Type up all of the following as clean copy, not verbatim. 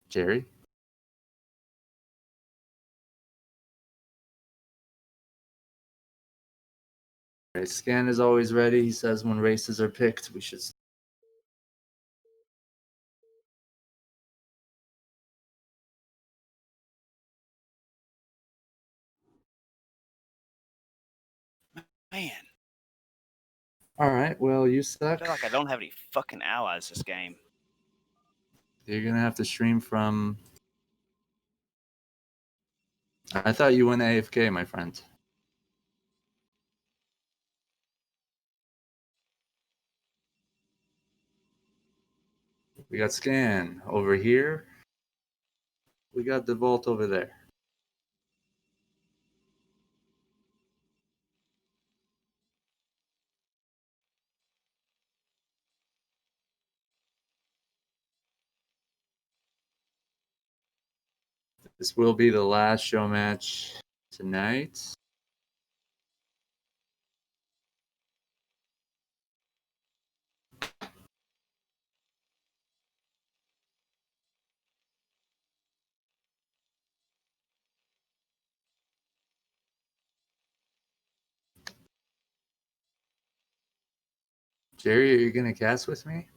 Jerry? Okay, scan is always ready. He says when races are picked, we should. Man. All right, well, you suck. I feel like I don't have any fucking allies this game. You're going to have to stream from... I thought you went AFK, my friend. We got Scan over here. We got Dewalt over there. This will be the last show match tonight. Jerry, are you going to cast with me?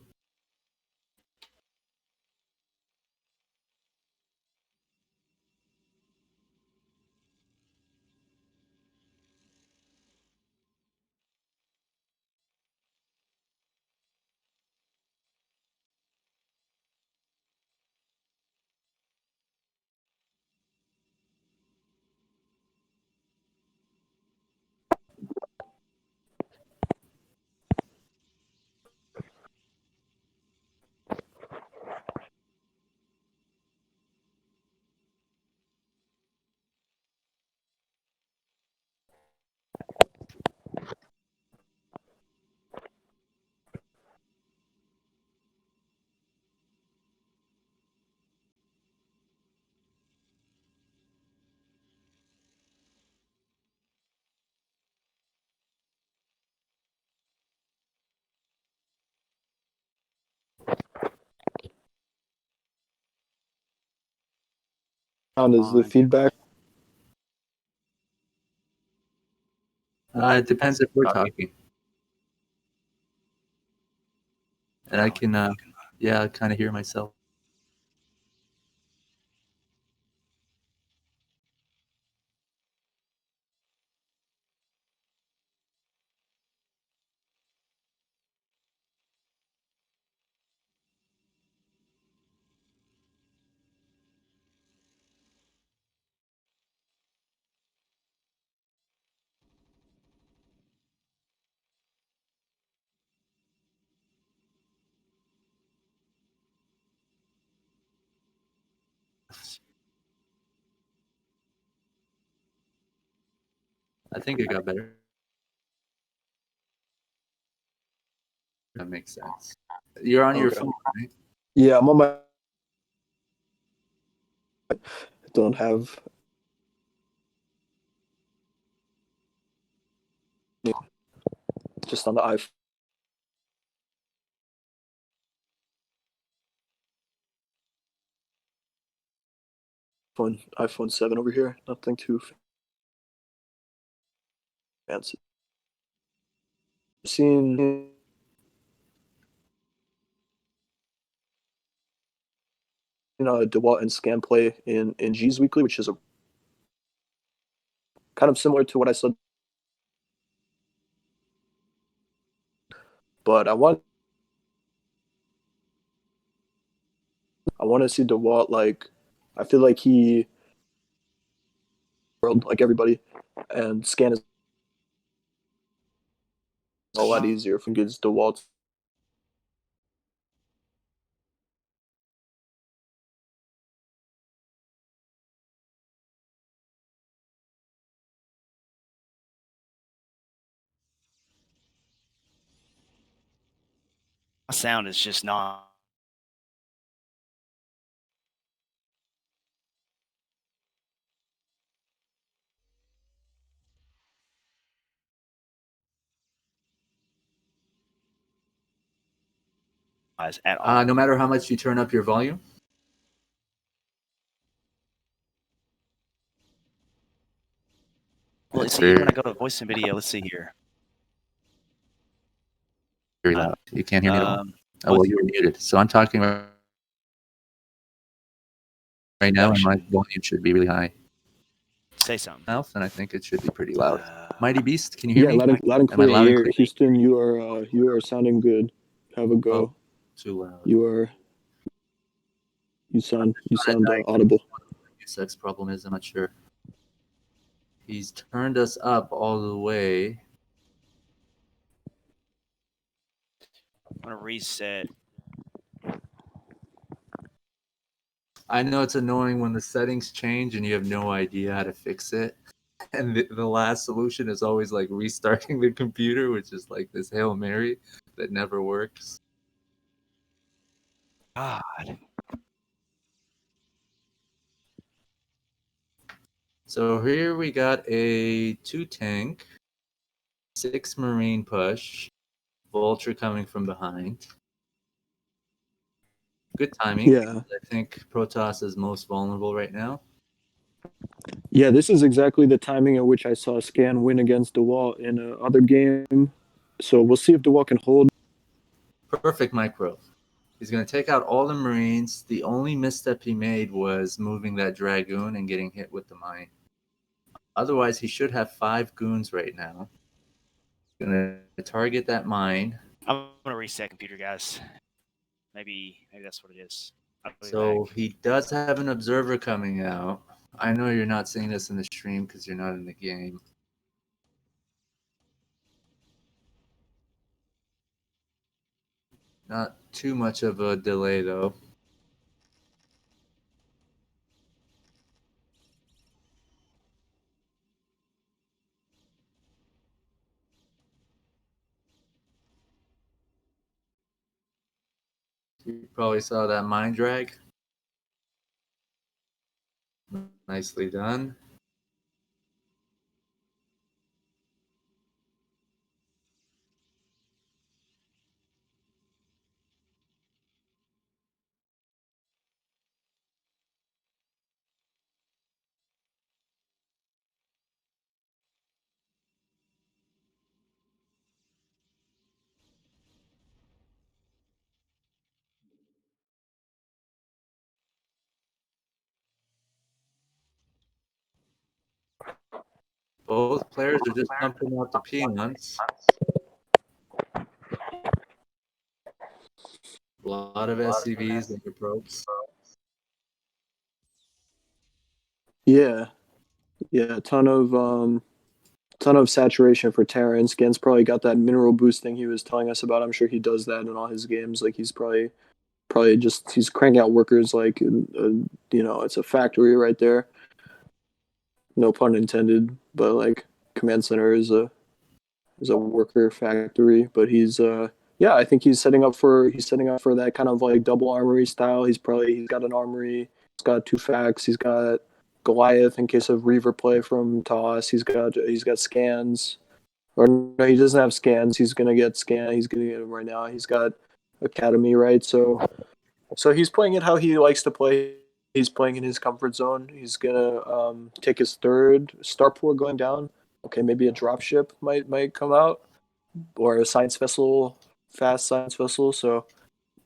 Is the feedback? It depends if we're talking. And I can, kind of hear myself. I think it got better. That makes sense. You're on your phone, right? Yeah, I'm on my. I don't have. Just on the iPhone 7 over here. Nothing too fancy. Seen Dewalt and Scan play in G's Weekly, which is a kind of similar to what I said. But I want to see Dewalt, like, I feel like he world like everybody, and Scan is a lot easier if he gets Dewalt. My sound is just not. at all. No matter how much you turn up your volume. Well, let's see. When I go to voice and video, let's see here. Very loud. You can't hear me at all. Oh, What- well, you were muted. So I'm talking right now, and my volume should be really high. Say something. Mouth, and I think it should be pretty loud. Mighty Beast, can you hear Yeah, me? loud and Am I clear. loud and clear? Houston, you are sounding good. Have a go. Oh, too loud. You sound audible. Sex problem is, I'm not sure. He's turned us up all the way. I'm gonna reset. I know it's annoying when the settings change and you have no idea how to fix it. And the last solution is always like restarting the computer, which is like this Hail Mary that never works. God. So here we got a 2-tank, 6 Marine push, Vulture coming from behind. Good timing. Yeah. I think Protoss is most vulnerable right now. Yeah, this is exactly the timing at which I saw Scan win against Dewalt in another game. So we'll see if Dewalt can hold. Perfect micro. He's going to take out all the Marines. The only misstep he made was moving that Dragoon and getting hit with the mine. Otherwise, he should have 5 goons right now. Going to target that mine. I'm gonna reset computer, guys. Maybe that's what it is. So he does have an observer coming out. I know you're not seeing this in the stream because you're not in the game. Not too much of a delay, though. You probably saw that mine drag. Nicely done. Both players are just pumping out the peanuts. A lot of SCVs and probes. Yeah, a ton of saturation for Terran. Scan's probably got that mineral boost thing he was telling us about. I'm sure he does that in all his games. Like he's probably just he's cranking out workers like it's a factory right there. No pun intended, but like command center is a worker factory. But yeah, I think he's setting up for that kind of like double armory style. He's got an armory. He's got 2 facts. He's got Goliath in case of Reaver play from Toss. He's got scans. Or no, he doesn't have scans. He's gonna get scan. He's gonna get them right now. He's got Academy, right? So he's playing it how he likes to play. He's playing in his comfort zone. He's gonna take his third starport going down. Okay, maybe a dropship might come out, or a science vessel, fast science vessel. So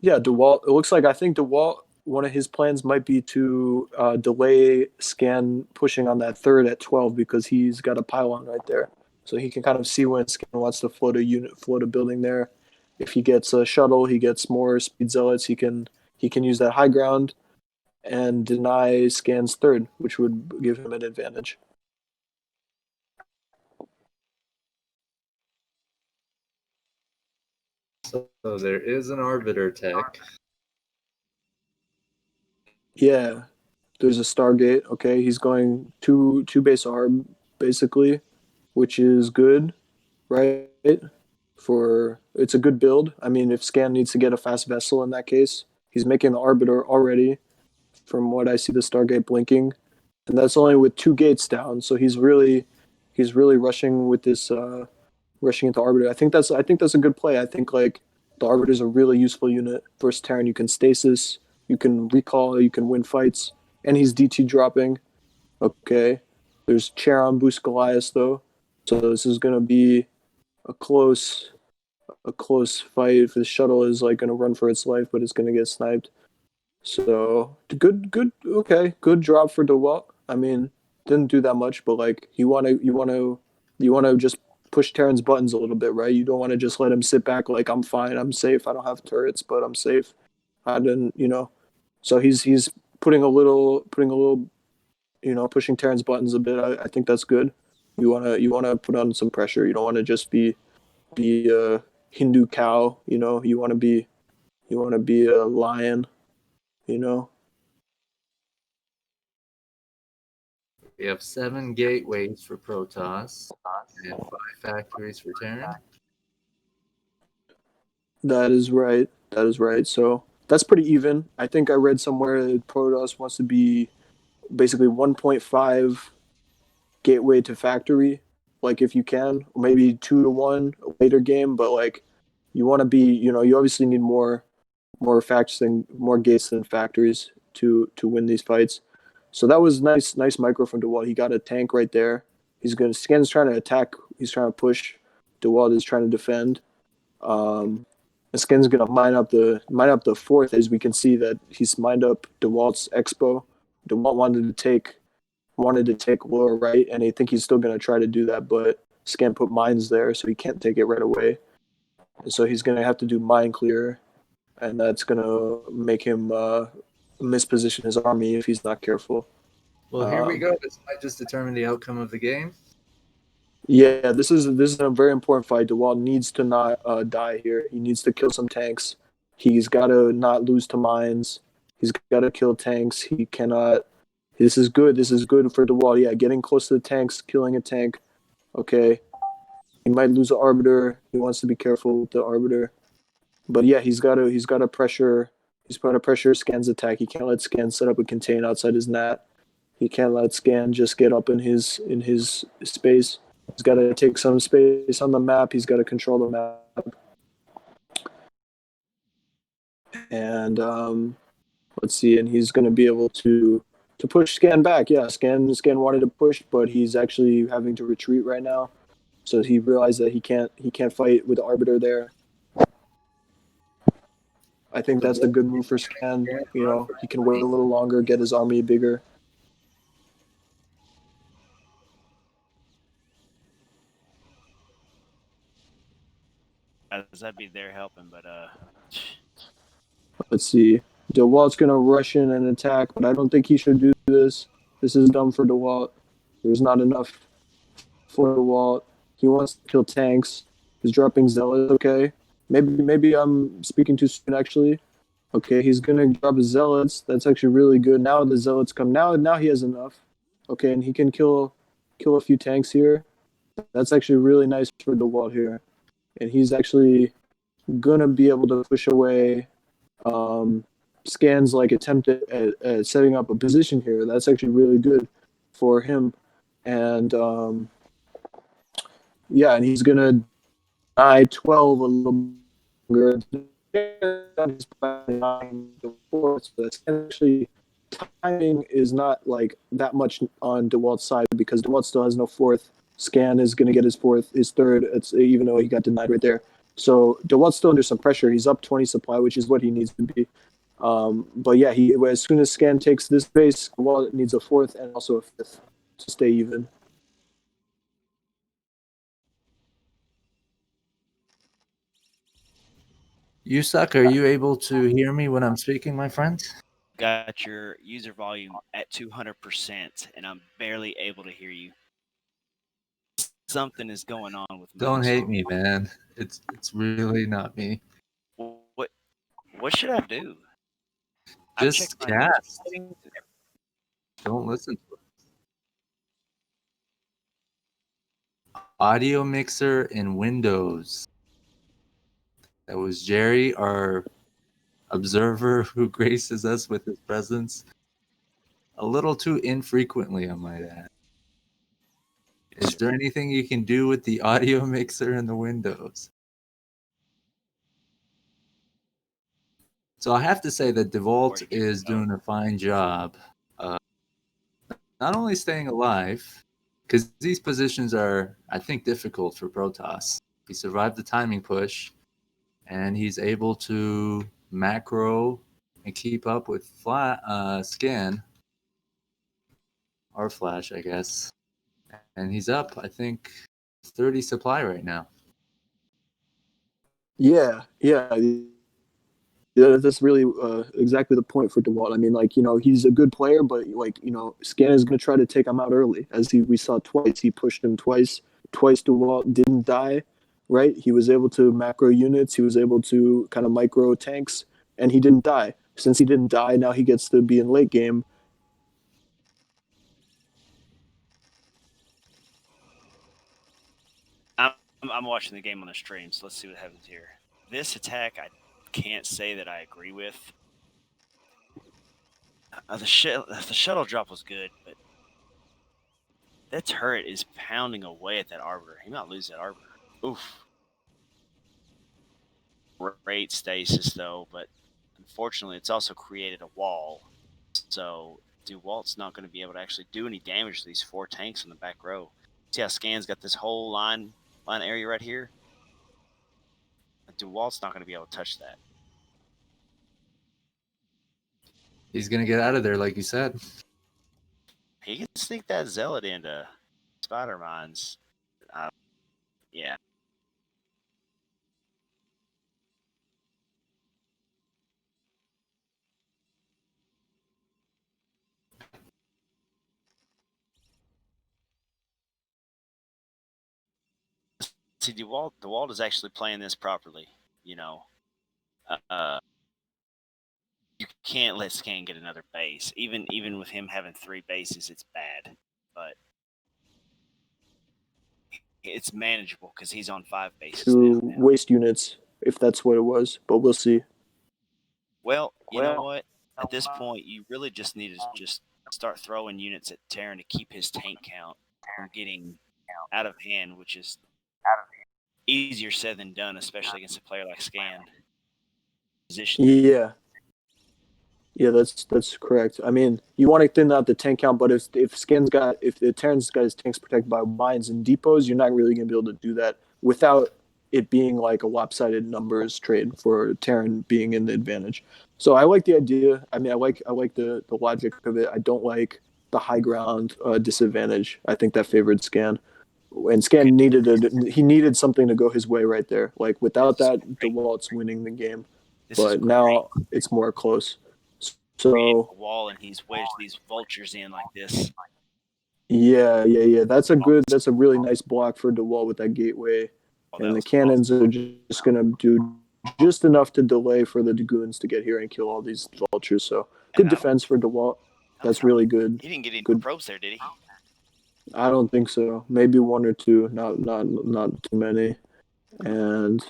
yeah, Dewalt. It looks like I think Dewalt. One of his plans might be to delay Scan pushing on that third at 12 because he's got a pylon right there, so he can kind of see when Scan wants to float a building there. If he gets a shuttle, he gets more speed zealots. He can use that high ground and deny Scan's third, which would give him an advantage. So there is an Arbiter tech. Yeah, there's a Stargate. Okay, he's going two base arb basically, which is good, right? For it's a good build. I mean, if Scan needs to get a fast vessel in that case, he's making the Arbiter already. From what I see, the Stargate blinking, and that's only with 2 gates down. So he's really rushing with this rushing into Arbiter. I think that's a good play. I think like The Arbiter's a really useful unit. Versus Terran, you can stasis, you can recall, you can win fights, and he's DT dropping. Okay. There's Charon boost Goliath though, so this is gonna be a close fight. If the shuttle is like gonna run for its life, but it's gonna get sniped. So okay, good drop for Dewalt. I mean, didn't do that much, but like you wanna just push Terran's buttons a little bit, right? You don't want to just let him sit back like I'm fine, I'm safe, I don't have turrets, but I'm safe. I didn't, So he's putting a little, pushing Terran's buttons a bit. I think that's good. You wanna put on some pressure. You don't want to just be a Hindu cow. You want to be a lion. You know. We have 7 gateways for Protoss and 5 factories for Terran. That is right. That is right. So that's pretty even. I think I read somewhere that Protoss wants to be basically 1.5 gateway to factory, like if you can, or maybe 2-1 a later game. But like you want to be, you obviously need more gates than factories to win these fights. So that was nice micro from Dewalt. He got a tank right there. Scan's trying to attack. He's trying to push. Dewalt is trying to defend. And Skin's gonna mine up the fourth, as we can see that he's mined up Dewalt's Expo. Dewalt wanted to take lower right, and I think he's still gonna try to do that, but Scan put mines there, so he can't take it right away. And so he's gonna have to do mine clear, and that's gonna make him misposition his army if he's not careful. Well, here we go. This might just determine the outcome of the game. Yeah, this is a very important fight. Dewalt needs to not die here. He needs to kill some tanks. He's got to not lose to mines. He's got to kill tanks. He cannot. This is good. This is good for Dewalt. Yeah, getting close to the tanks, killing a tank. Okay, he might lose the arbiter. He wants to be careful with the arbiter. But yeah, he's got to pressure. He's got to pressure Scan's attack. He can't let Scan set up a contain outside his nat. He can't let Scan just get up in his space. He's got to take some space on the map. He's got to control the map. And let's see. And he's going to be able to push Scan back. Yeah, Scan wanted to push, but he's actually having to retreat right now. So he realized that he can't fight with the Arbiter there. I think that's a good move for Scan. He can wait a little longer, get his army bigger. That'd be there helping, but Let's see. Dewalt's going to rush in and attack, but I don't think he should do this. This is dumb for Dewalt. There's not enough for Dewalt. He wants to kill tanks. He's dropping zealots. Okay, maybe I'm speaking too soon. Actually, okay, he's gonna drop his zealots. That's actually really good. Now the zealots come. Now he has enough. Okay, and he can kill a few tanks here. That's actually really nice for Dewalt here, and he's actually gonna be able to push away Scan's like attempt at setting up a position here. That's actually really good for him, and yeah, and he's gonna die 12 a little longer. He's the fourth. So that's actually timing is not like that much on Dewalt's side because Dewalt still has no fourth. Scan is gonna get his third. It's even though he got denied right there. So Dewalt's still under some pressure. He's up 20 supply, which is what he needs to be. But yeah, as soon as Scan takes this base, Dewalt needs a fourth and also a fifth to stay even. Yusak, are you able to hear me when I'm speaking, my friend? got your user volume at 200%, and I'm barely able to hear you. Something is going on with my Don't hate me, man. It's really not me. What should I do? Just cast. Don't listen to it. Audio mixer in Windows. That was Jerry, our observer who graces us with his presence. A little too infrequently, I might add. Is there anything you can do with the audio mixer in the Windows? So I have to say that Dewalt Where he could is go. doing a fine job, not only staying alive, because these positions are, I think, difficult for Protoss. He survived the timing push, and he's able to macro and keep up with scan or flash, I guess. And he's up, I think, 30 supply right now. Yeah, yeah, that's really exactly the point for Dewalt. I mean, like, he's a good player, but like, Scan is going to try to take him out early, as we saw twice. He pushed him twice. Twice Dewalt didn't die, right? He was able to macro units. He was able to kind of micro tanks, and he didn't die. Since he didn't die, now he gets to be in late game. I'm watching the game on the stream, so let's see what happens here. This attack, I can't say that I agree with. The shuttle drop was good, but that turret is pounding away at that arbiter. He might lose that arbiter. Oof. Great stasis though, but unfortunately, it's also created a wall. So Dewalt's not going to be able to actually do any damage to these 4 tanks in the back row. See how Scan's got this whole line area right here? Dewalt's not going to be able to touch that. He's going to get out of there, like you said. He can sneak that zealot into spider mines. Yeah. See, Dewalt is actually playing this properly. You know, you can't let Scan get another base. Even with him having 3 bases, it's bad. But it's manageable because he's on 5 bases To now. waste units, if that's what it was, but we'll see. Well, you know what? At this point, you really just need to just start throwing units at Terran to keep his tank count from getting out of hand, which is easier said than done, especially against a player like Scan. Position. Yeah, that's correct. I mean, you want to thin out the tank count, but if the Terran's got his tanks protected by mines and depots, you're not really gonna be able to do that without it being like a lopsided numbers trade for Terran being in the advantage. So I like the idea. I mean, I like the logic of it. I don't like the high ground disadvantage. I think that favored Scan, and Scan needed something to go his way right there. Like without that, DeWalt's winning the game. But now it's more close. So a wall and he's wedged these vultures in like this. yeah. That's a really nice block for DeWalt with that gateway. And the cannons are just gonna do just enough to delay for the Dragoons to get here and kill all these vultures. So good defense for DeWalt. That's really good. He didn't get any probes there, did he? I don't think so. Maybe 1 or 2, not too many. And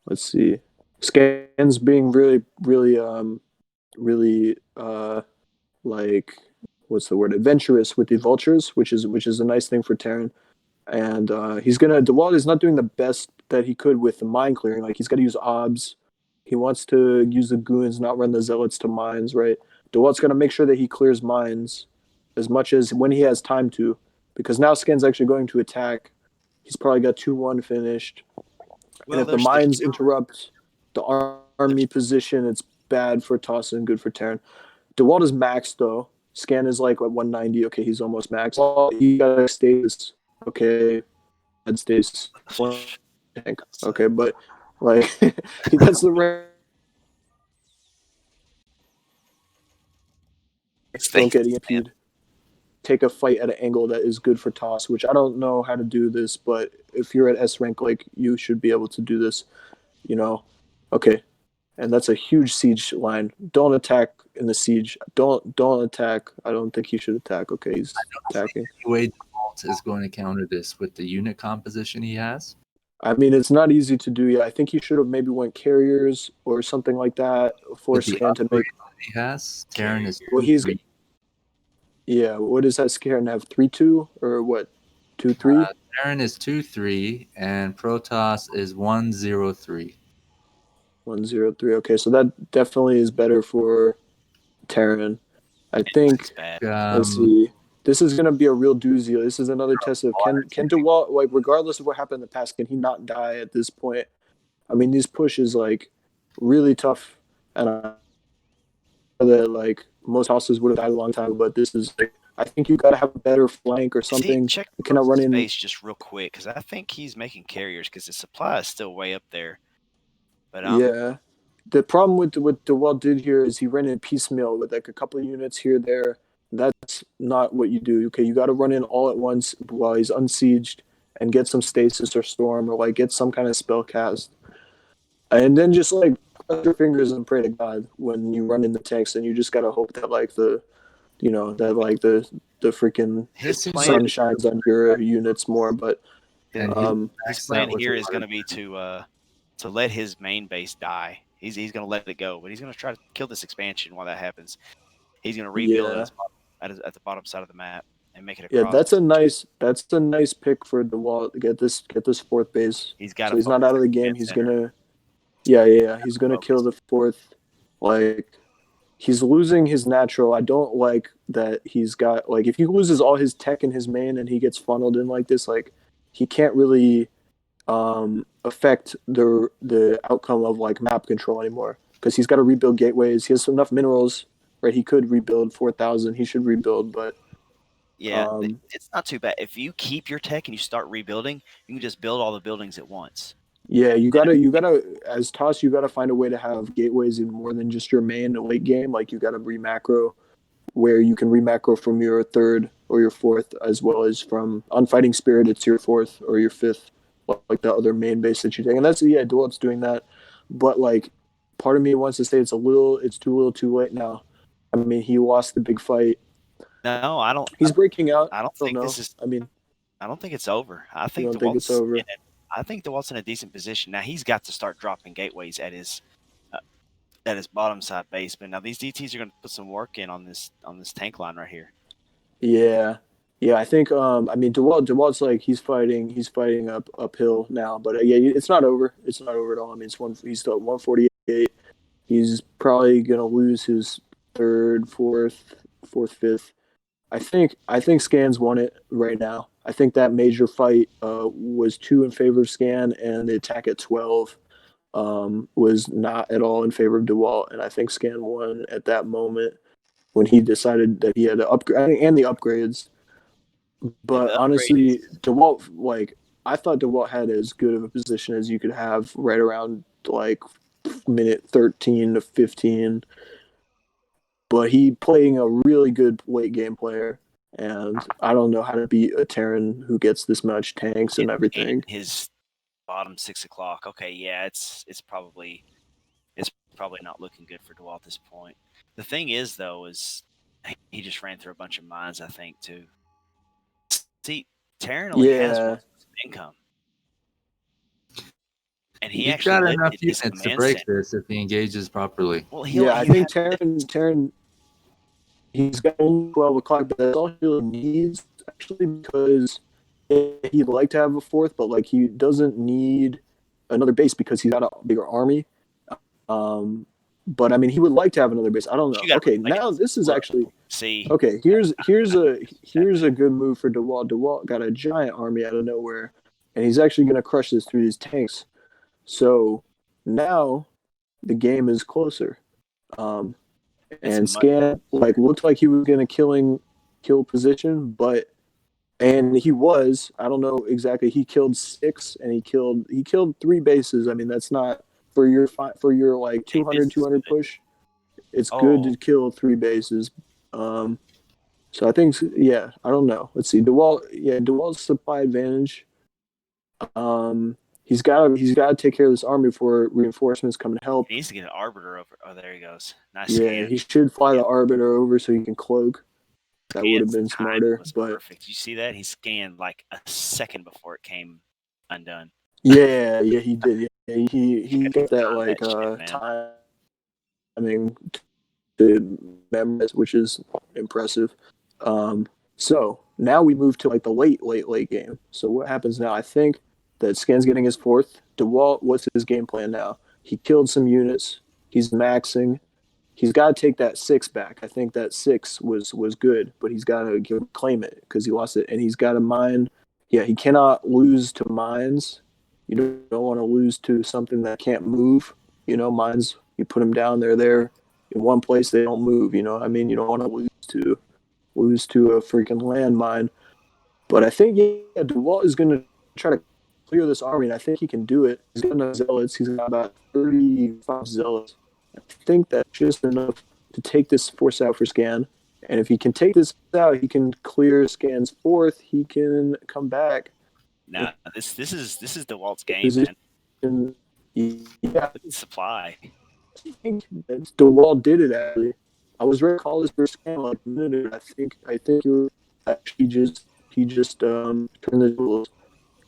let's see. Scan's being really like what's the word, adventurous with the vultures, which is a nice thing for Terran. And DeWalt is not doing the best that he could with the mine clearing. Like he's got to use obs. He wants to use the goons, not run the zealots to mines, right? DeWalt's got to make sure that he clears mines as much as when he has time to, because now Scan's actually going to attack. He's probably got 2-1 finished. And if the mines interrupt the army position, it's bad for Toss and good for Terran. DeWalt is maxed though. Scan is like at 190. Okay, he's almost maxed. Well, he got a status. Okay, bad status. Tank. Okay, but like he gets the right. Don't get EMP'd. Take a fight at an angle that is good for Toss, which I don't know how to do this, but if you're at S rank, like you should be able to do this. Okay, and that's a huge siege line. Don't attack in the siege. Don't attack. I don't think he should attack. Okay, he's attacking. The way Dewalt is going to counter this with the unit composition he has. I mean, it's not easy to do. Yeah, I think he should have maybe went carriers or something like that for Scan to make. He has Terran is yeah. What does that Scan have? 3-2 or what? 2-3. Terran is 2-3 and Protoss is 1-0-3. 1-0-3. Okay, so that definitely is better for Terran. I think. It's bad. Let's see. This is gonna be a real doozy. This is another test of can Dewalt, like, regardless of what happened in the past, can he not die at this point? I mean, these pushes like really tough, and I know that like most houses would have died a long time, but this is like I think you got to have a better flank or See, something. check You cannot run his in. face just real quick because I think he's making carriers because the supply is still way up there. But Yeah. The problem with what DeWalt did here is he ran in piecemeal with like a couple of units here there. That's not what you do. Okay, you got to run in all at once while he's unsieged and get some stasis or storm or like get some kind of spell cast, and then just like cross your fingers and pray to God when you run in the tanks. And you just gotta hope that like that like the freaking his seems plan, sun shines on your units more. But And he um, his maxed plan out with here a is lot going of to be to let his main base die. He's going to let it go, but he's going to try to kill this expansion while that happens. He's going to rebuild yeah, at the bottom side of the map and make it yeah, across. that's a nice pick for DeWalt to get this fourth base. He's got So to he's not focus out of the the game. command He's center. gonna he's gonna kill Focus. the fourth. Like he's losing his natural. I don't like that he's got like if he loses all his tech in his main and he gets funneled in like this, like he can't really affect the outcome of like map control anymore because he's got to rebuild gateways. He has enough minerals, right? He could rebuild 4,000. He should rebuild, but Yeah, um, it's not too bad. If you keep your tech and you start rebuilding, you can just build all the buildings at once. yeah, you gotta as Toss, you gotta find a way to have gateways in more than just your main late game. Like you gotta remacro where you can remacro from your third or your fourth, as well as from Unfighting Spirit, it's your fourth or your fifth, like the other main base that you take. And that's Dewalt's doing that. But like, part of me wants to say it's too little, too late now. I mean, he lost the big fight. No, He's breaking out. I don't I don't think know. this is. I mean, I don't think it's over. you don't think it's over? I think DeWalt's in a decent position now. He's got to start dropping gateways uh, at his bottom side base. But now these DTs are going to put some work in on this tank line right here. Yeah, yeah. I think. I mean, Dewalt's like he's fighting uphill now. But yeah, it's not over. It's not over at all. I mean, it's one. He's still at 148. He's probably gonna lose his third, fourth, fifth. I think Scan's won it right now. I think that major fight was two in favor of Scan, and the attack at 12 was not at all in favor of Dewalt. And I think Scan won at that moment when he decided that he had to upgrade and the upgrades. Yeah, But the upgrade honestly, is Dewalt, like I thought Dewalt had as good of a position as you could have right around like minute 13 to 15, but he playing a really good late game player. And I don't know how to beat a Terran who gets this much tanks and in everything. his bottom 6 o'clock. Okay, yeah, it's probably not looking good for DeWalt at this point. The thing is though, is he just ran through a bunch of mines. I think too. See, Terran only has one Yeah, source of income, and he He's actually got enough lifted his units to command break center. this if he engages properly. Well, yeah. I he think has Terran he's got only 12 o'clock, but that's all he really needs actually because he'd like to have a fourth, but like he doesn't need another base because he's got a bigger army. Um, but I mean, he would like to have another base. I don't know. you got to Okay, like now this is look. actually See, okay. Here's a good move for Dewalt. Dewalt got a giant army out of nowhere, and he's actually going to crush this through these tanks. So now the game is closer. Um, it's and much. Scan like looked like he was going to kill position, but and he was. I don't know exactly. He killed six, and he killed three bases. I mean, that's not for your like Hey, this 200 is 200 good. push. It's good Oh, to kill three bases. Um, so I think yeah. I don't know. Let's see. Dewalt's supply advantage. Um, he's got to take care of this army before reinforcements come and help. he needs to get an arbiter over. Oh, there he goes. Nice Yeah, scan. he should fly Yeah, the arbiter over so he can cloak. That would have scan's been timing smarter, was but perfect. You see that? He scanned like a second before it came undone. yeah, he did. Yeah, You he got to got that time like that shit, man. timing to memorize, which is impressive. So now we move to like the late game. So what happens now? I think that Scan's getting his fourth. Dewalt, what's his game plan now? He killed some units. He's maxing. He's got to take that 6 back. I think that 6 was good, but he's got to claim it because he lost it, and he's got to mine. Yeah, he cannot lose to mines. You don't want to lose to something that can't move. Mines. You put them down, they're there in one place. They don't move. I mean, you don't want to lose to a freaking landmine. But I think Dewalt is going to try to clear this army, and I think he can do it. He's got enough zealots. He's got about 35 zealots. I think that's just enough to take this force out for Scan. And if he can take this out, he can clear Scan's fourth. He can come back. Nah, this is the Walt's game, Position. man. Yeah, Look at the supply. I think DeWalt did it actually. I was ready to call this for Scan like a minute ago. I think he actually just turned the tables.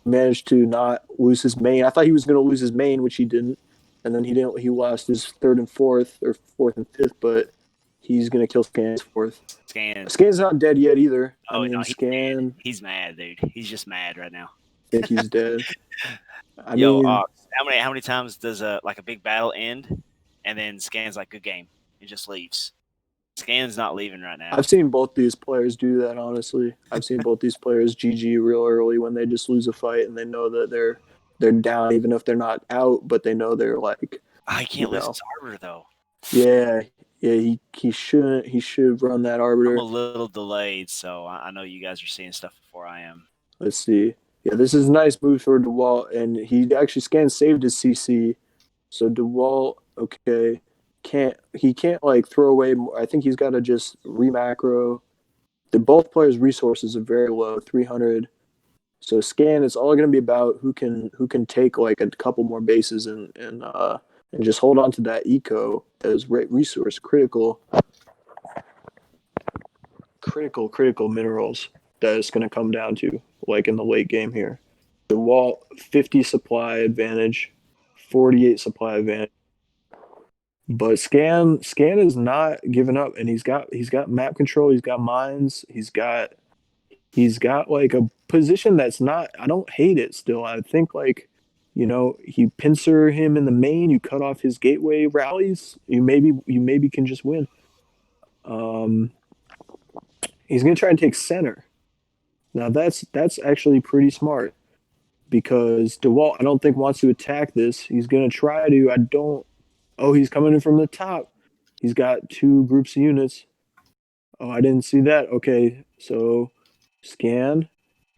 Managed to not lose his main. I thought he was going to lose his main, which he didn't, and then he didn't. He lost his third and fourth, or fourth and fifth, but he's going to kill Scan's fourth. Scan's not dead yet either. Oh, I mean, no, he's Scan. mad. He's mad, dude. He's just mad right now. I think he's dead. I Yo, mean, how many times does a big battle end, and then Scan's like, good game, and just leaves? Scan's not leaving right now. I've seen both these players do that. Honestly, I've seen both these players GG real early when they just lose a fight and they know that they're down, even if they're not out, but they know they're like. I can't lose his arbiter though. Yeah. He shouldn't. He should run that arbiter. I'm a little delayed, so I know you guys are seeing stuff before I am. Let's see. Yeah, this is a nice move for Dewalt, and he actually saved his CC. So Dewalt, okay, can't like throw away. I think he's got to just remacro. Both players' resources are very low, 300. So Scan, it's all going to be about who can take like a couple more bases and just hold on to that eco as resource critical minerals that it's going to come down to, like in the late game here. The wall 50 supply advantage, 48 supply advantage. But Scan is not giving up, and he's got map control, he's got mines, he's got like a position that's not. I don't hate it still. I think like you pincer him in the main, you cut off his gateway rallies, you maybe can just win. He's gonna try and take center. Now that's actually pretty smart because DeWalt I don't think wants to attack this. He's gonna try to. I don't. Oh, he's coming in from the top. He's got two groups of units. Oh, I didn't see that. Okay, so Scan.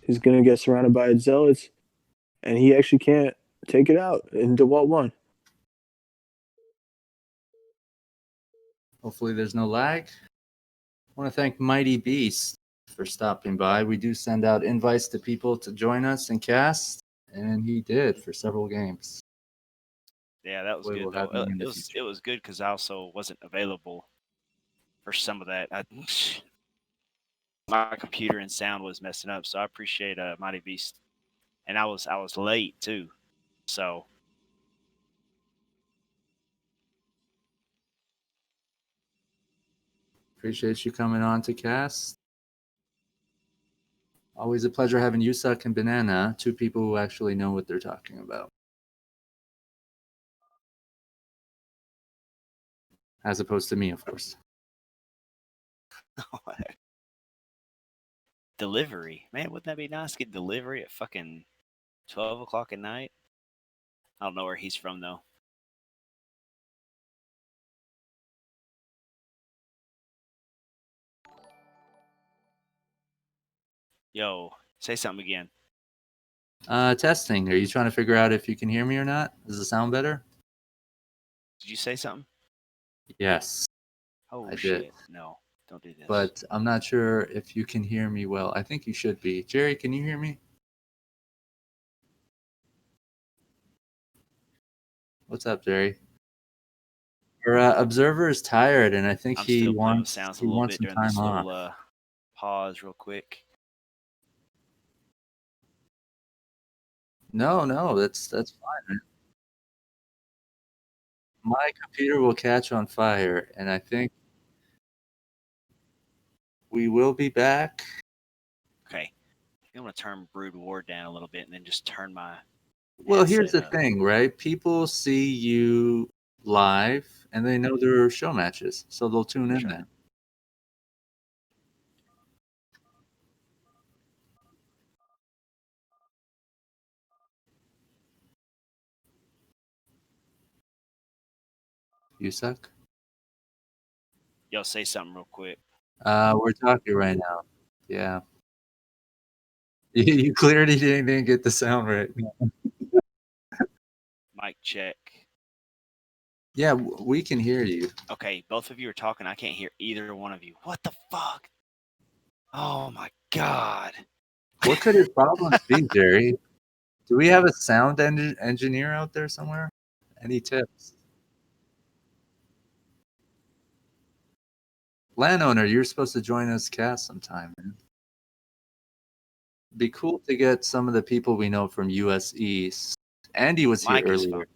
He's gonna get surrounded by zealots, and he actually can't take it out. And DeWalt won. Hopefully, there's no lag. I want to thank Mighty Beast for stopping by. We do send out invites to people to join us and cast, and he did for several games. Yeah, that was Hopefully good we'll though. have him in the It future. was good because I also wasn't available for some of that. My computer and sound was messing up, so I appreciate Mighty Beast, and I was late too, so. Appreciate you coming on to cast. Always a pleasure having Yusak and Banana, two people who actually know what they're talking about. As opposed to me, of course. Delivery, man, wouldn't that be nice? Get delivery at fucking 12 o'clock at night. I don't know where he's from though. Yo, say something again. Testing. Are you trying to figure out if you can hear me or not? Does it sound better? Did you say something? Yes. Oh I shit! did. No, don't do this. But I'm not sure if you can hear me well. I think you should be. Jerry, can you hear me? What's up, Jerry? Our observer is tired, and I think I'm he still playing with wants sounds a he little wants bit some during time this off. little pause, real quick. No, that's fine. Man. My computer will catch on fire, and I think we will be back. Okay, I'm gonna turn Brood War down a little bit, and then just turn my Well, here's the headset up. thing, right? People see you live and they know there are show matches, so they'll tune in Sure. then. You suck? Yo, say something real quick. We're talking right now. Yeah. You clearly didn't get the sound right. Mic check. Yeah, we can hear you. Okay, both of you are talking. I can't hear either one of you. What the fuck? Oh my god. What could his problems be, Jerry? Do we have a sound engineer out there somewhere? Any tips? Landowner, you're supposed to join us cast sometime, man. Be cool to get some of the people we know from US East. Andy was here Mic is earlier.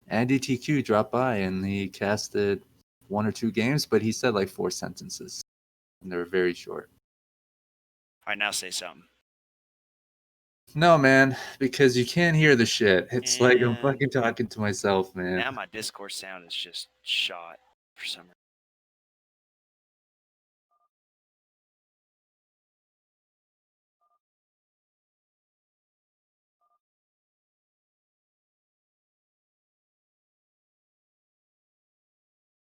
Andy TQ dropped by and he casted 1 or 2 games, but he said like 4 sentences. And they were very short. All right, now say something. No, man, because you can't hear the shit. It's like I'm And fucking talking to myself, man. now my Discord sound is just shot for some reason.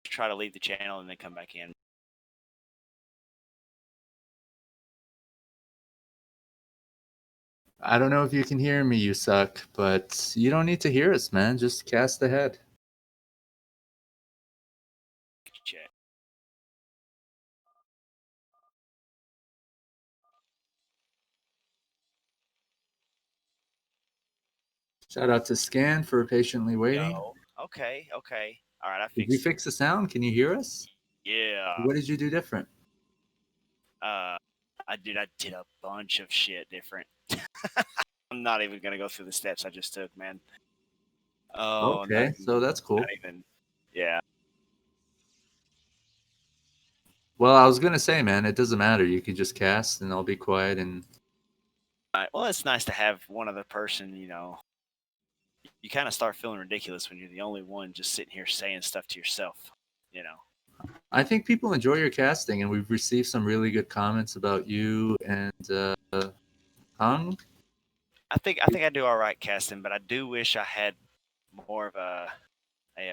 Try to leave the channel and then come back in. I don't know if you can hear me, you suck, but you don't need to hear us, man. Just cast ahead. Check. Shout out to Scan for patiently waiting. Yo. Okay. All right, I Did you fixed it. fix the sound? Can you hear us? Yeah. What did you do different? I did a bunch of shit different. I'm not even gonna go through the steps I just took, man. Oh, Okay, so that's cool. not even. Yeah. Well, I was gonna say, man, it doesn't matter. You could just cast, and I'll be quiet. And Well, it's nice to have one other person. You kind of start feeling ridiculous when you're the only one just sitting here saying stuff to yourself. You know. I think people enjoy your casting, and we've received some really good comments about you and Hung. I think I do all right casting, but I do wish I had more of a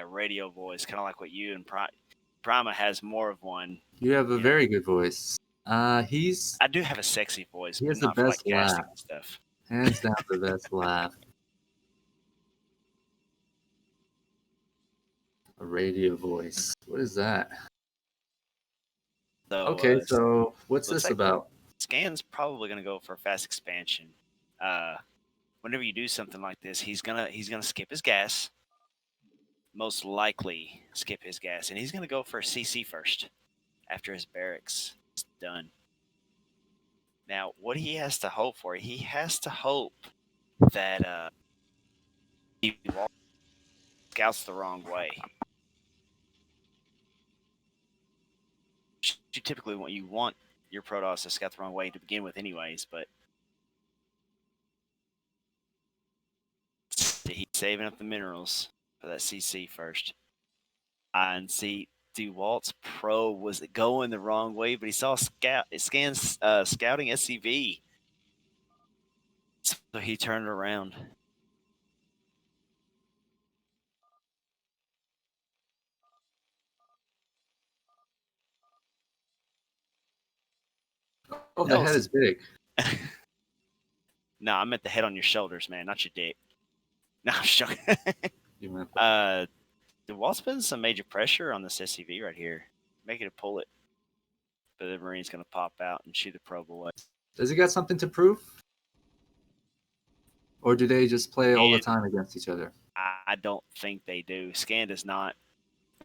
radio voice, kind of like what you and Prima has more of one. You have a You know. very good voice. He's I do have a sexy voice, he but has the not for like best casting laugh, and stuff. hands down the best laugh. A radio voice. What is that? So Okay, so what's looks this like about? Scan's probably gonna go for a fast expansion. Whenever you do something like this, he's gonna skip his gas. Most likely skip his gas, and he's gonna go for a CC first after his barracks is done. Now, what he has to hope for, he has to hope that he scouts the wrong way. You typically want your Protoss to scout the wrong way to begin with, anyways. But he's saving up the minerals for that CC first. And see, Dewalt's Pro was going the wrong way, but he saw scans scouting SCV, so he turned around. Oh, the head is big. No, I meant the head on your shoulders, man, not your dick. No, I'm just joking. You meant Dewalt's putting some major pressure on this SCV right here, making it pull it. But the Marine's going to pop out and shoot the probe away. Does he got something to prove? Or do they just play all the And time against each other? I don't think they do. Scan does not.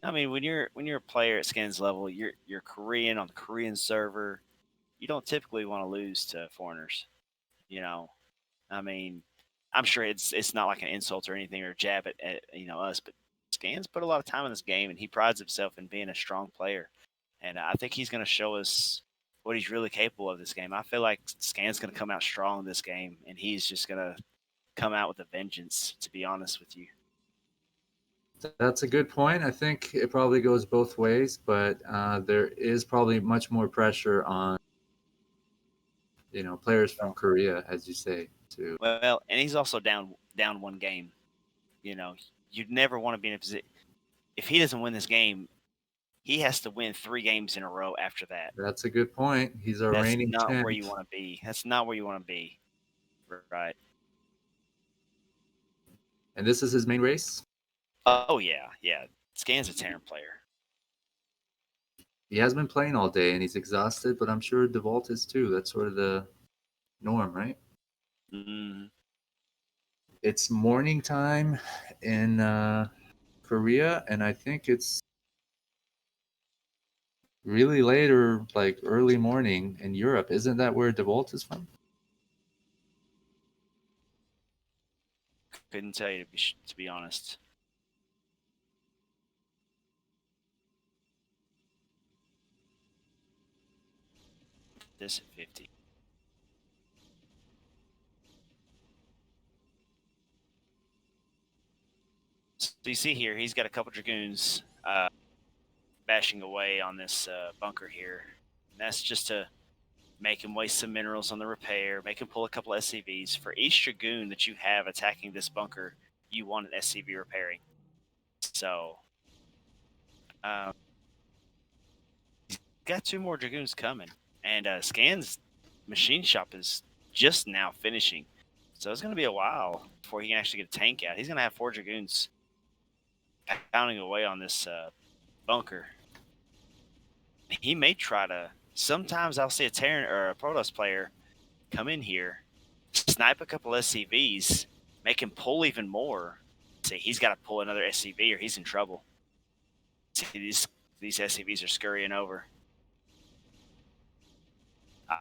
I mean, when you're a player at Scan's level, you're Korean on the Korean server. You don't typically want to lose to foreigners. You know, I mean, I'm sure it's not like an insult or anything or a jab at us, but Scan's put a lot of time in this game, and he prides himself in being a strong player. And I think he's going to show us what he's really capable of this game. I feel like Scan's going to come out strong this game, and he's just going to come out with a vengeance, to be honest with you. That's a good point. I think it probably goes both ways, but there is probably much more pressure on players from Korea, as you say, to. Well, and he's also down one game. You'd never want to be in a position. If he doesn't win this game, he has to win 3 games in a row after that. That's a good point. He's a That's reigning not champ. where you want to be. That's not where you want to be. Right. And this is his main race? Oh, yeah. Scan's a Terran player. He has been playing all day, and he's exhausted, but I'm sure Dewalt is too. That's sort of the norm, right? Mm-hmm. It's morning time in Korea, and I think it's really late or like early morning in Europe. Isn't that where Dewalt is from? Couldn't tell you, to be honest. This at 50. So you see here, he's got a couple Dragoons bashing away on this bunker here. And that's just to make him waste some minerals on the repair, make him pull a couple SCVs. For each Dragoon that you have attacking this bunker, you want an SCV repairing. So, he's got 2 more Dragoons coming. And Scan's machine shop is just now finishing. So it's going to be a while before he can actually get a tank out. He's going to have 4 Dragoons pounding away on this bunker. He may try to. Sometimes I'll see a Terran or a Protoss player come in here, snipe a couple SCVs, make him pull even more. Say he's got to pull another SCV or he's in trouble. See, these SCVs are scurrying over.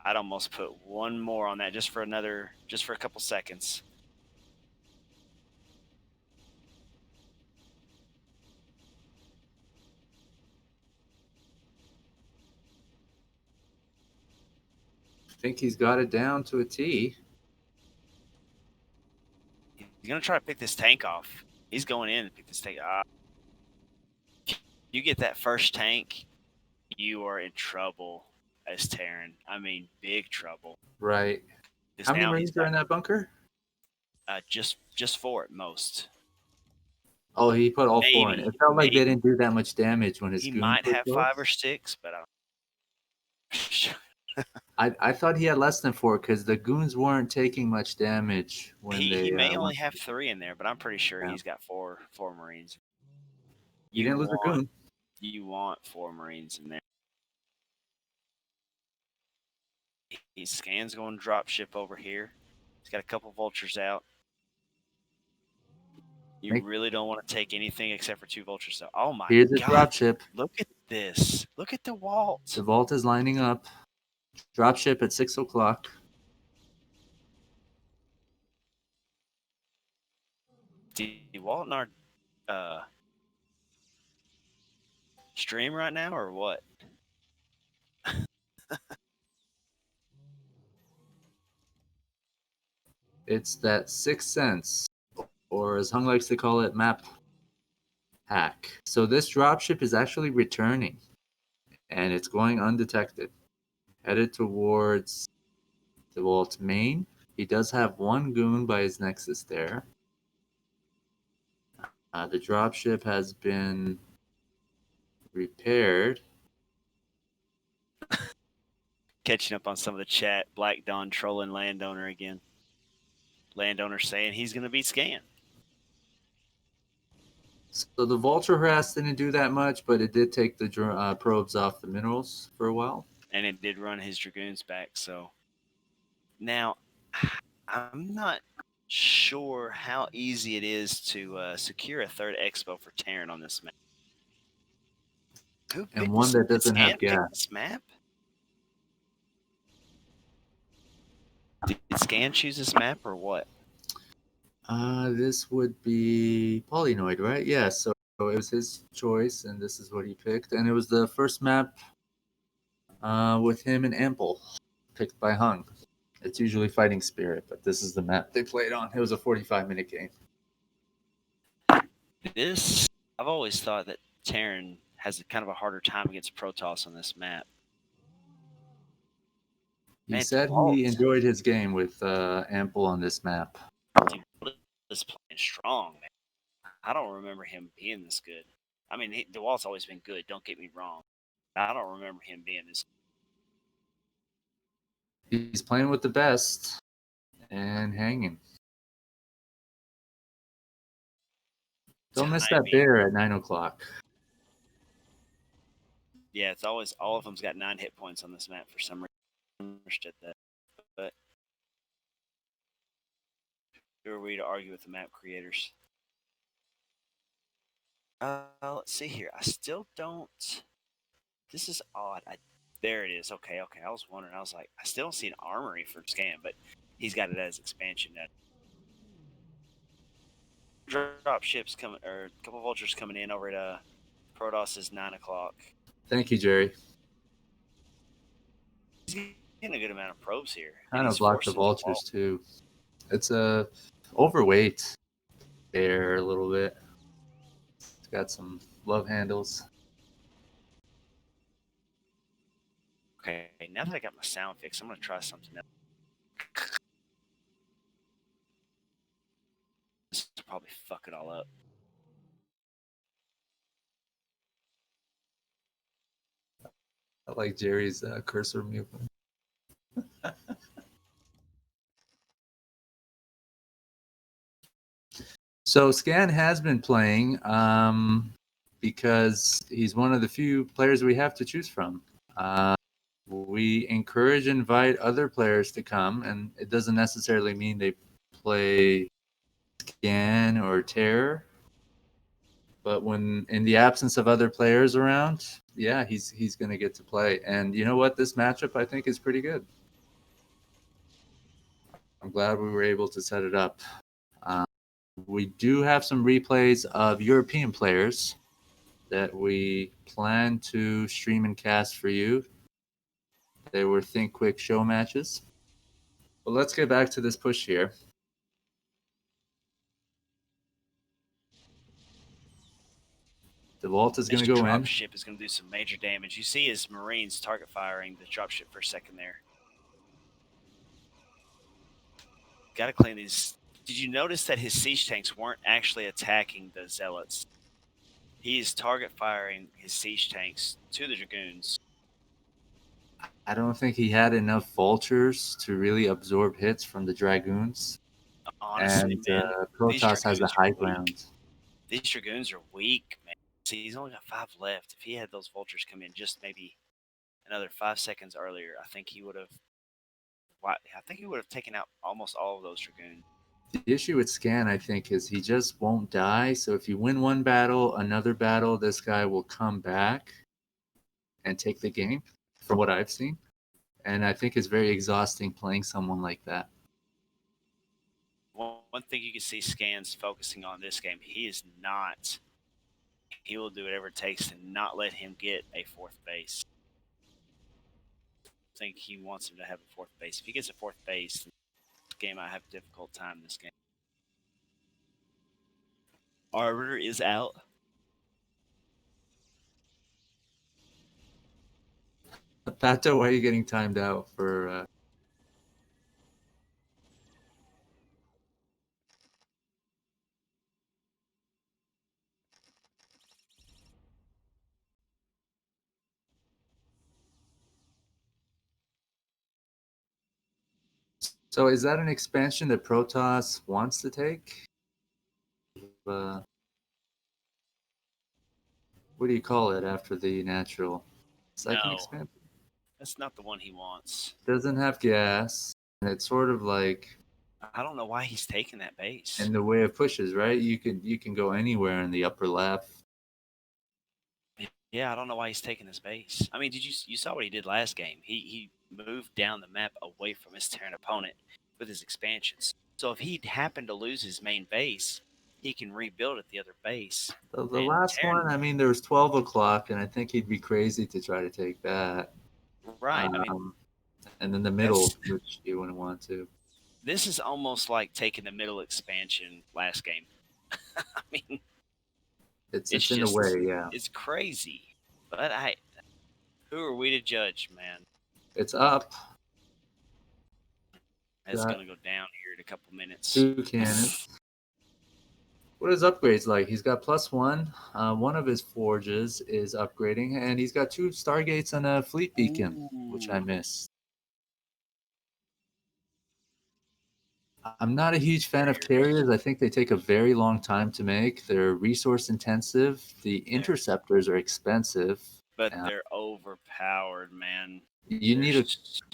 I'd almost put one more on that just for a couple seconds. I think he's got it down to a T. He's going to try to pick this tank off. He's going in to pick this tank off. You get that first tank, you are in trouble as Terran. I mean, big trouble. Right. How many Marines are in that bunker? Just 4 at most. Oh, he put all 4 in. It felt like they didn't do that much damage when his He goons might have close. 5 or 6, but I thought he had less than 4 because the goons weren't taking much damage when he may only have 3 in there, but I'm pretty sure he's got 4 Marines. You didn't lose a goon. You want 4 Marines in there. He Scans going drop ship over here. He's got a couple vultures out. You really don't want to take anything except for 2 vultures out. Oh my God. Here's the drop ship. Look at this. Look at the vault. The vault is lining up. Drop ship at 6 o'clock. Dewalt in our stream right now or what? It's that 6 cents, or as Hung likes to call it, map hack. So this dropship is actually returning, and it's going undetected, headed towards Dewalt's main. He does have 1 goon by his nexus there. The dropship has been repaired. Catching up on some of the chat, Black Dawn trolling Landowner again. Landowner saying he's going to beat Scan. So the vulture harass didn't do that much, but it did take the probes off the minerals for a while. And it did run his Dragoons back. So now, I'm not sure how easy it is to secure a 3rd expo for Terran on this map. And one that doesn't have gas. This map? Did Scan choose this map or what? This would be Polynoid, right? Yeah, so it was his choice, and this is what he picked. And it was the first map with him and Ample, picked by Hung. It's usually Fighting Spirit, but this is the map they played on. It was a 45-minute game. This, I've always thought that Terran has a kind of a harder time against Protoss on this map. He Man, said he enjoyed his game with Ample on this map. Dewalt is playing strong, man. I don't remember him being this good. I mean, Dewalt's always been good. Don't get me wrong. I don't remember him being this. He's playing with the best and hanging. Don't miss that bear at 9 o'clock. Yeah, it's always all of them's got 9 hit points on this map for some reason. I understood that, but who are we to argue with the map creators? Let's see here. I still don't. This is odd. There it is. Okay. I was wondering. I was like, I still don't see an armory for Scan, but he's got it as expansion now. Drop ships coming, or a couple vultures coming in over at Protoss is 9 o'clock. Thank you, Jerry. He's getting a good amount of probes here. Kind of blocked the vultures too. It's a overweight bear a little bit. It's got some love handles. Okay, now that I got my sound fixed, I'm gonna try something else. This will probably fuck it all up. I like Jerry's cursor movement. So Scan has been playing because he's one of the few players we have to choose from. We encourage and invite other players to come, and it doesn't necessarily mean they play Scan or Terror. But when in the absence of other players around, yeah, he's going to get to play. And you know what? This matchup, I think, is pretty good. I'm glad we were able to set it up. We do have some replays of European players that we plan to stream and cast for you. They were Think Quick show matches. But let's get back to this push here. Dewalt is going to go in. Dropship is going to do some major damage. You see his Marines target firing the dropship for a second there. Got to clean these. Did you notice that his siege tanks weren't actually attacking the zealots? He is target firing his siege tanks to the dragoons. I don't think he had enough vultures to really absorb hits from the dragoons. Honestly, and man, Protoss has the high ground. These dragoons are weak, man. See, he's only got 5 left. If he had those vultures come in just maybe another 5 seconds earlier, I think he would have. I think he would have taken out almost all of those dragoons. The issue with Scan, I think, is he just won't die. So if you win one battle, another battle, this guy will come back and take the game, from what I've seen. And I think it's very exhausting playing someone like that. One thing you can see Scans focusing on this game, he is not. He will do whatever it takes to not let him get a 4th base. I think he wants him to have a 4th base. If he gets a 4th base, this game might have a difficult time this game. Arbiter is out. Pato, why are you getting timed out for... So is that an expansion that Protoss wants to take? What do you call it after the natural? Second expansion? That's not the one he wants. Doesn't have gas. And it's sort of like... I don't know why he's taking that base. In the way of pushes, right? You can go anywhere in the upper left. Yeah, I don't know why he's taking his base. I mean, you saw what he did last game? He moved down the map away from his Terran opponent with his expansions. So if he happened to lose his main base, he can rebuild at the other base. The last one, I mean, there was 12 o'clock, and I think he'd be crazy to try to take that. Right. I mean, and then the that's middle, which you wouldn't want to. this is almost like taking the middle expansion last game. I mean, it's It's in a just way, yeah. it's crazy. But who are we to judge, man? It's up. It's Got gonna go down here in a couple minutes. 2 cannons. What his upgrades like? He's got +1. One of his forges is upgrading, and he's got 2 Stargates and a fleet beacon, which I Ooh, missed. I'm not a huge fan of carriers. carriers. I think they take a very long time to make. They're resource intensive. The They're interceptors are expensive. but Uh, they're overpowered, man. you They're need a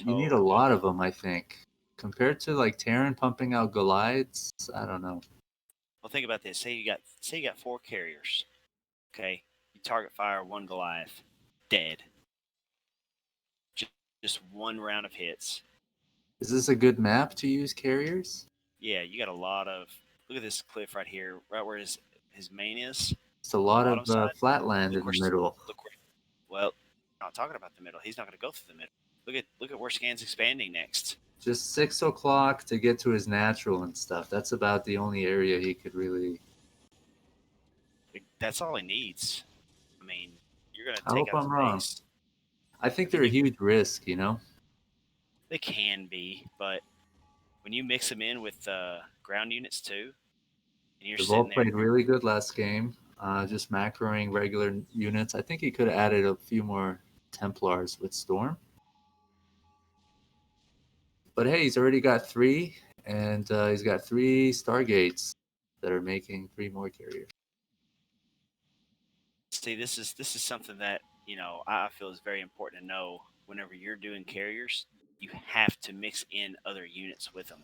you need a so lot good. of them, I think, compared to like Terran pumping out Goliaths. I don't know. Well, think about this. Say you got 4 carriers. Okay, you target fire one Goliath, dead. Just, just one round of hits. Is this a good map to use carriers? Yeah, you got a lot of. Look at this cliff right here, right where his main is It's a on the lot bottom of side. flatland Look in the where middle. look where. Well, I'm not talking about the middle. He's not going to go through the middle. Look at where Scan's expanding next. Just 6 o'clock to get to his natural and stuff. That's about the only area he could really. That's all he needs. I mean, you're going to I take hope out I'm the wrong. base. I think And they're a huge risk, you know? they can be, but when you mix them in with ground units too, and you're sitting Dewalt there, played really good last game, just macroing regular units. I think he could have added a few more Templars with Storm. But hey, he's already got 3, and he's got 3 Stargates that are making 3 more carriers. see, this is something that I feel is very important to know. Whenever you're doing carriers, you have to mix in other units with them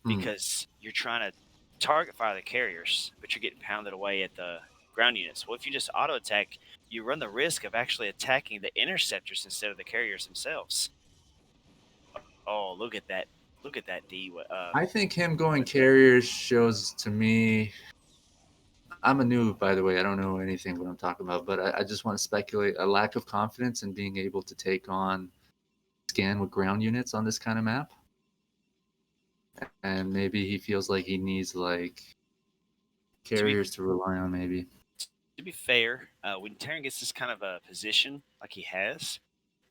Hmm. because you're trying to target fire the carriers, but you're getting pounded away at the ground units. Well, if you just auto attack, you run the risk of actually attacking the interceptors instead of the carriers themselves. Oh, look at that! Look at that D. I think him going Went there. carriers shows to me. I'm a noob, by the way. I don't know anything what I'm talking about, but I just want to speculate a lack of confidence in being able to take on scan with ground units on this kind of map. And maybe he feels like he needs like To be carriers to rely on, maybe. to be fair, when Terran gets this kind of a position like he has,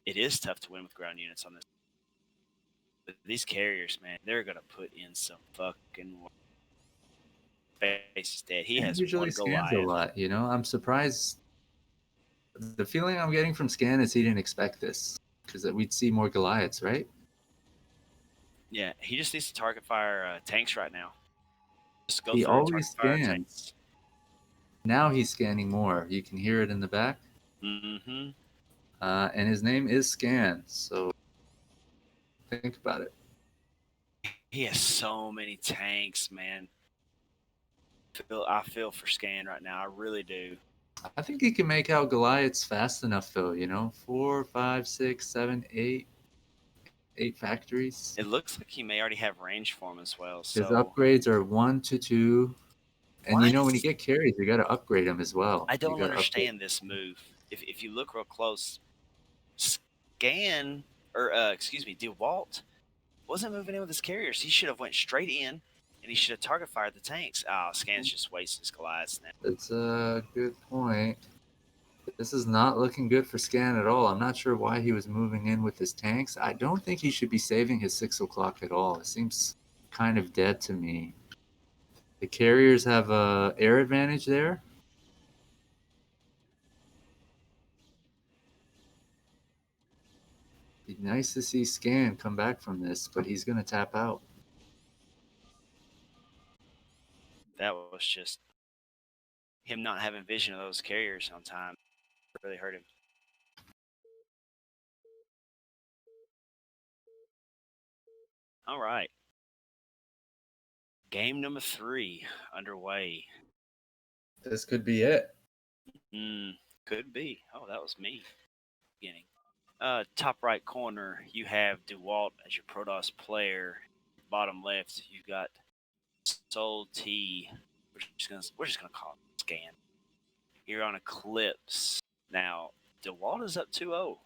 it is tough to win with ground units on this. But these carriers, man, they're gonna put in some fucking work. Base is dead. He And has usually one scans a Goliath. lot, you know? I'm surprised. The feeling I'm getting from Scan is he didn't expect this because we'd see more Goliaths, right? Yeah, he just needs to target fire tanks right now. Just go He through and always target fire scans. tanks. Now he's scanning more. You can hear it in the back. Mm-hmm. And his name is Scan, so think about it. He has so many tanks, man. I feel for Scan right now. I really do. I think he can make out Goliaths fast enough, though, you know? 4, 5, 6, 7, 8. 8 factories. It looks like he may already have range for him as well. His So upgrades are 1 to 2. And you why know, when you is get carries, you got to upgrade them as well. I You don't got to upgrade. understand this move. If you look real close, Scan or excuse me, Dewalt wasn't moving in with his carriers. He should have went straight in, and he should have target fired the tanks. Oh, Scan's just wasting his Goliaths now. That's a good point. This is not looking good for Scan at all. I'm not sure why he was moving in with his tanks. I don't think he should be saving his 6 o'clock at all. It seems kind of dead to me. The carriers have a air advantage there. Be nice to see Scan come back from this, but he's going to tap out. That was just him not having vision of those carriers on time. Really hurt him. All right. Game number 3 underway. This could be it. Could be. Oh, that was me. Beginning. Top right corner, you have Dewalt as your Protoss player. Bottom left, you've got Soul T. We're just gonna call it Scan. You're on Eclipse. Now, DeWalt is up 2-0.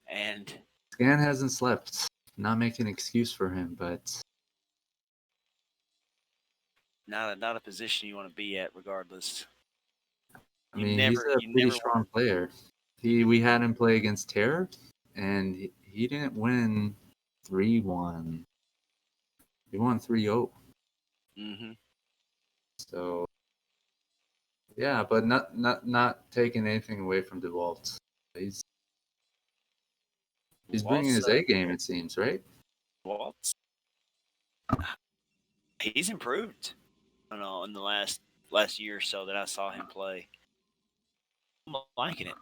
And Scan hasn't slept. Not making an excuse for him, but not a position you want to be at, regardless. I mean, he's a You pretty never strong want. player. We had him play against Terror, and he didn't win 3-1. He won 3-0. Mm-hmm. So yeah, but not taking anything away from Dewalt. He's bringing Walt's his A game, it seems, right? Walt's he's improved. I don't know in the last year or so that I saw him play. I'm liking it.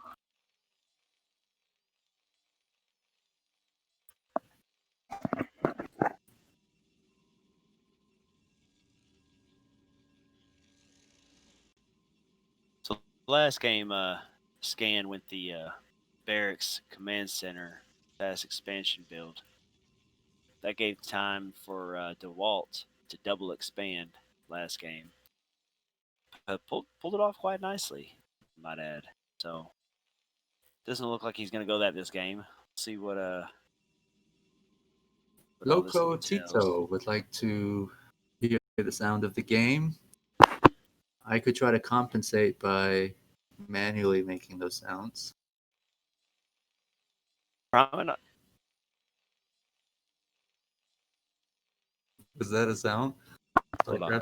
So last game, Scan went the barracks command center fast expansion build. That gave time for Dewalt to double expand last game. Pulled it off quite nicely, might add. So doesn't look like he's going to go that this game. See what all this Loco entails. Tito would like to hear the sound of the game. I could try to compensate by manually making those sounds. Probably not. Is that a sound? Hold on.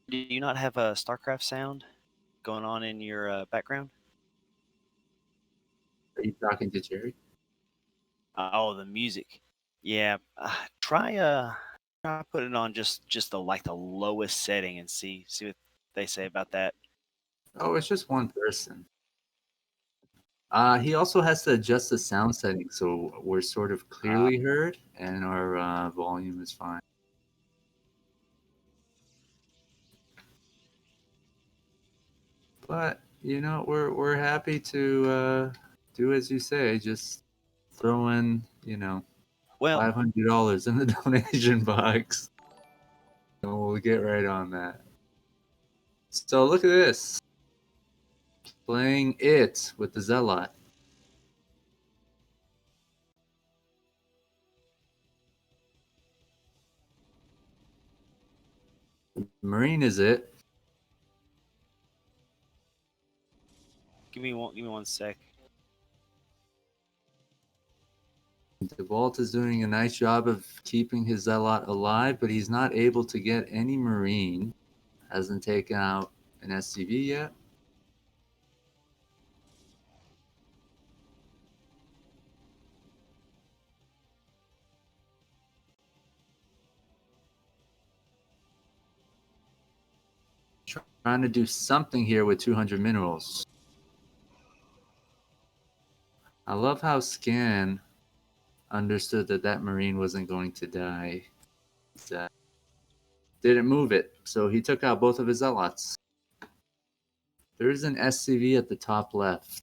Do you not have a StarCraft sound going on in your background? Are you talking to Jerry? Oh, the music. Yeah. Try putting it on just the lowest setting and see what they say about that. Oh, it's just one person. He also has to adjust the sound setting so we're sort of clearly heard and our volume is fine. But we're happy to do as you say. Just throw in Well, $500 in the donation box, and we'll get right on that. So look at this, playing it with the Zealot. Marine is it. give me one sec. Dewalt is doing a nice job of keeping his Zealot alive, but he's not able to get any Marine. Hasn't taken out an SCV yet. Trying to do something here with 200 minerals. I love how Scan understood that Marine wasn't going to die. Didn't move it, so he took out both of his Zealots. There's an SCV at the top left.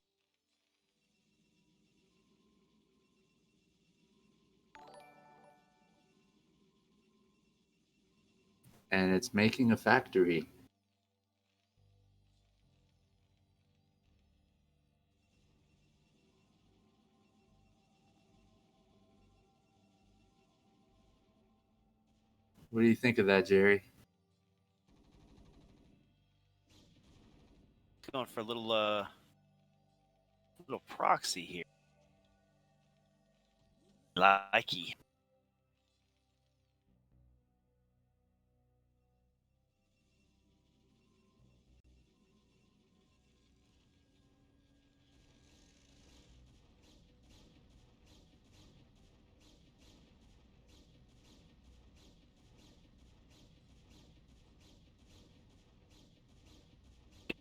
And it's making a factory. What do you think of that, Jerry? Going for a little proxy here. Likey.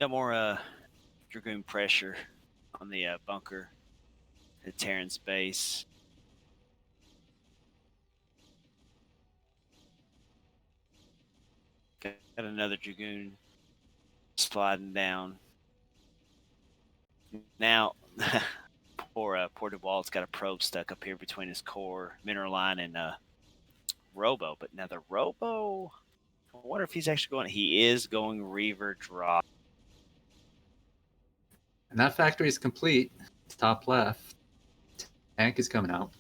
got more Dragoon pressure on the bunker at Terran's base. Got another Dragoon sliding down. Now, poor Dewalt's got a probe stuck up here between his core, mineral line, and Robo. But now the Robo, I wonder if he's actually going. He is going Reaver drop. And that factory is complete. It's top left. Tank is coming out.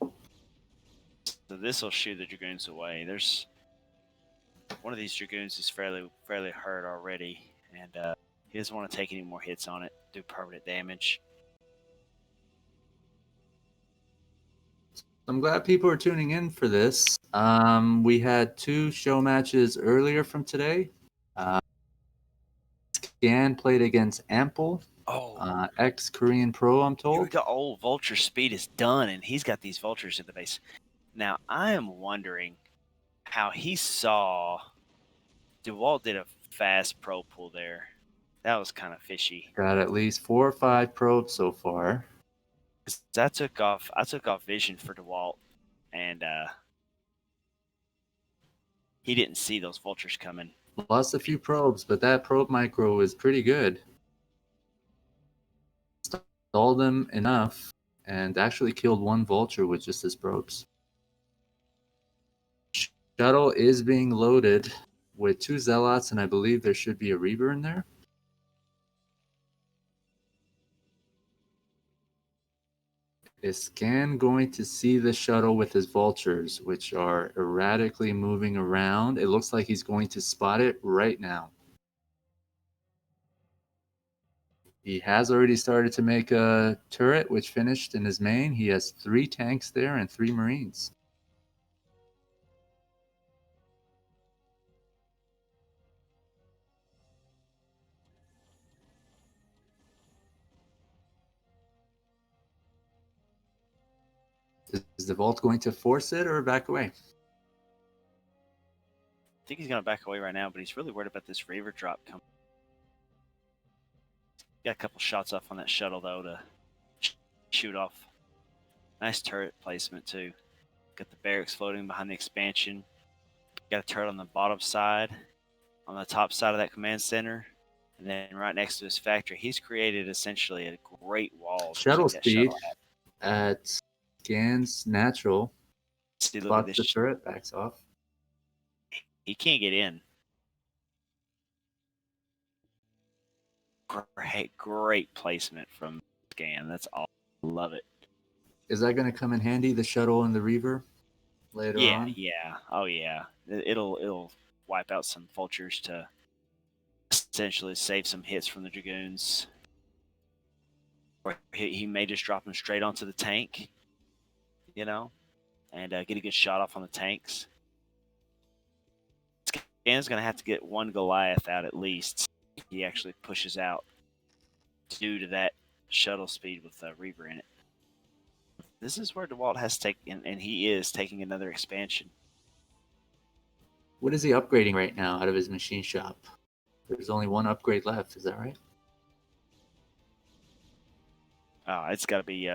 So this will shoo the Dragoons away. There's one of these Dragoons is fairly hurt already, and he doesn't want to take any more hits on it, do permanent damage. I'm glad people are tuning in for this. We had 2 show matches earlier from today. Scan played against Ample, Oh, ex-Korean pro, I'm here told. we go. Oh, Vulture speed is done, and he's got these vultures in the base. Now, I am wondering how he saw Dewalt did a fast pro pull there. That was kind of fishy. Got at least 4 or 5 probes so far. 'Cause I took off vision for Dewalt, and he didn't see those vultures coming. Lost a few probes, but that probe micro was pretty good. Stalled them enough and actually killed 1 vulture with just his probes. Shuttle is being loaded with 2 zealots, and I believe there should be a Reaver in there. Is Scan going to see the shuttle with his vultures, which are erratically moving around? It looks like he's going to spot it right now. He has already started to make a turret, which finished in his main. He has 3 tanks there and 3 Marines. Is the Vault going to force it or back away? I think he's going to back away right now, but he's really worried about this Reaver drop coming. Got a couple shots off on that shuttle, though, to shoot off. Nice turret placement, too. Got the barracks floating behind the expansion. Got a turret on the bottom side, on the top side of that command center, and then right next to his factory. He's created essentially a great wall. to Shuttle keep that speed shuttle at Scan's natural. See, look at Spots this. the turret, backs off. He can't get in. Great placement from Scan. That's all. Love it. Is that going to come in handy, the shuttle and the Reaver, later Yeah, on? yeah. Oh, yeah. It'll wipe out some vultures to essentially save some hits from the Dragoons. Or he may just drop them straight onto the tank, you know, and get a good shot off on the tanks. Scan's going to have to get 1 Goliath out at least. He actually pushes out due to that shuttle speed with Reaver in it. This is where Dewalt has taken, and he is taking another expansion. What is he upgrading right now out of his machine shop? There's only 1 upgrade left, is that right? It's got to be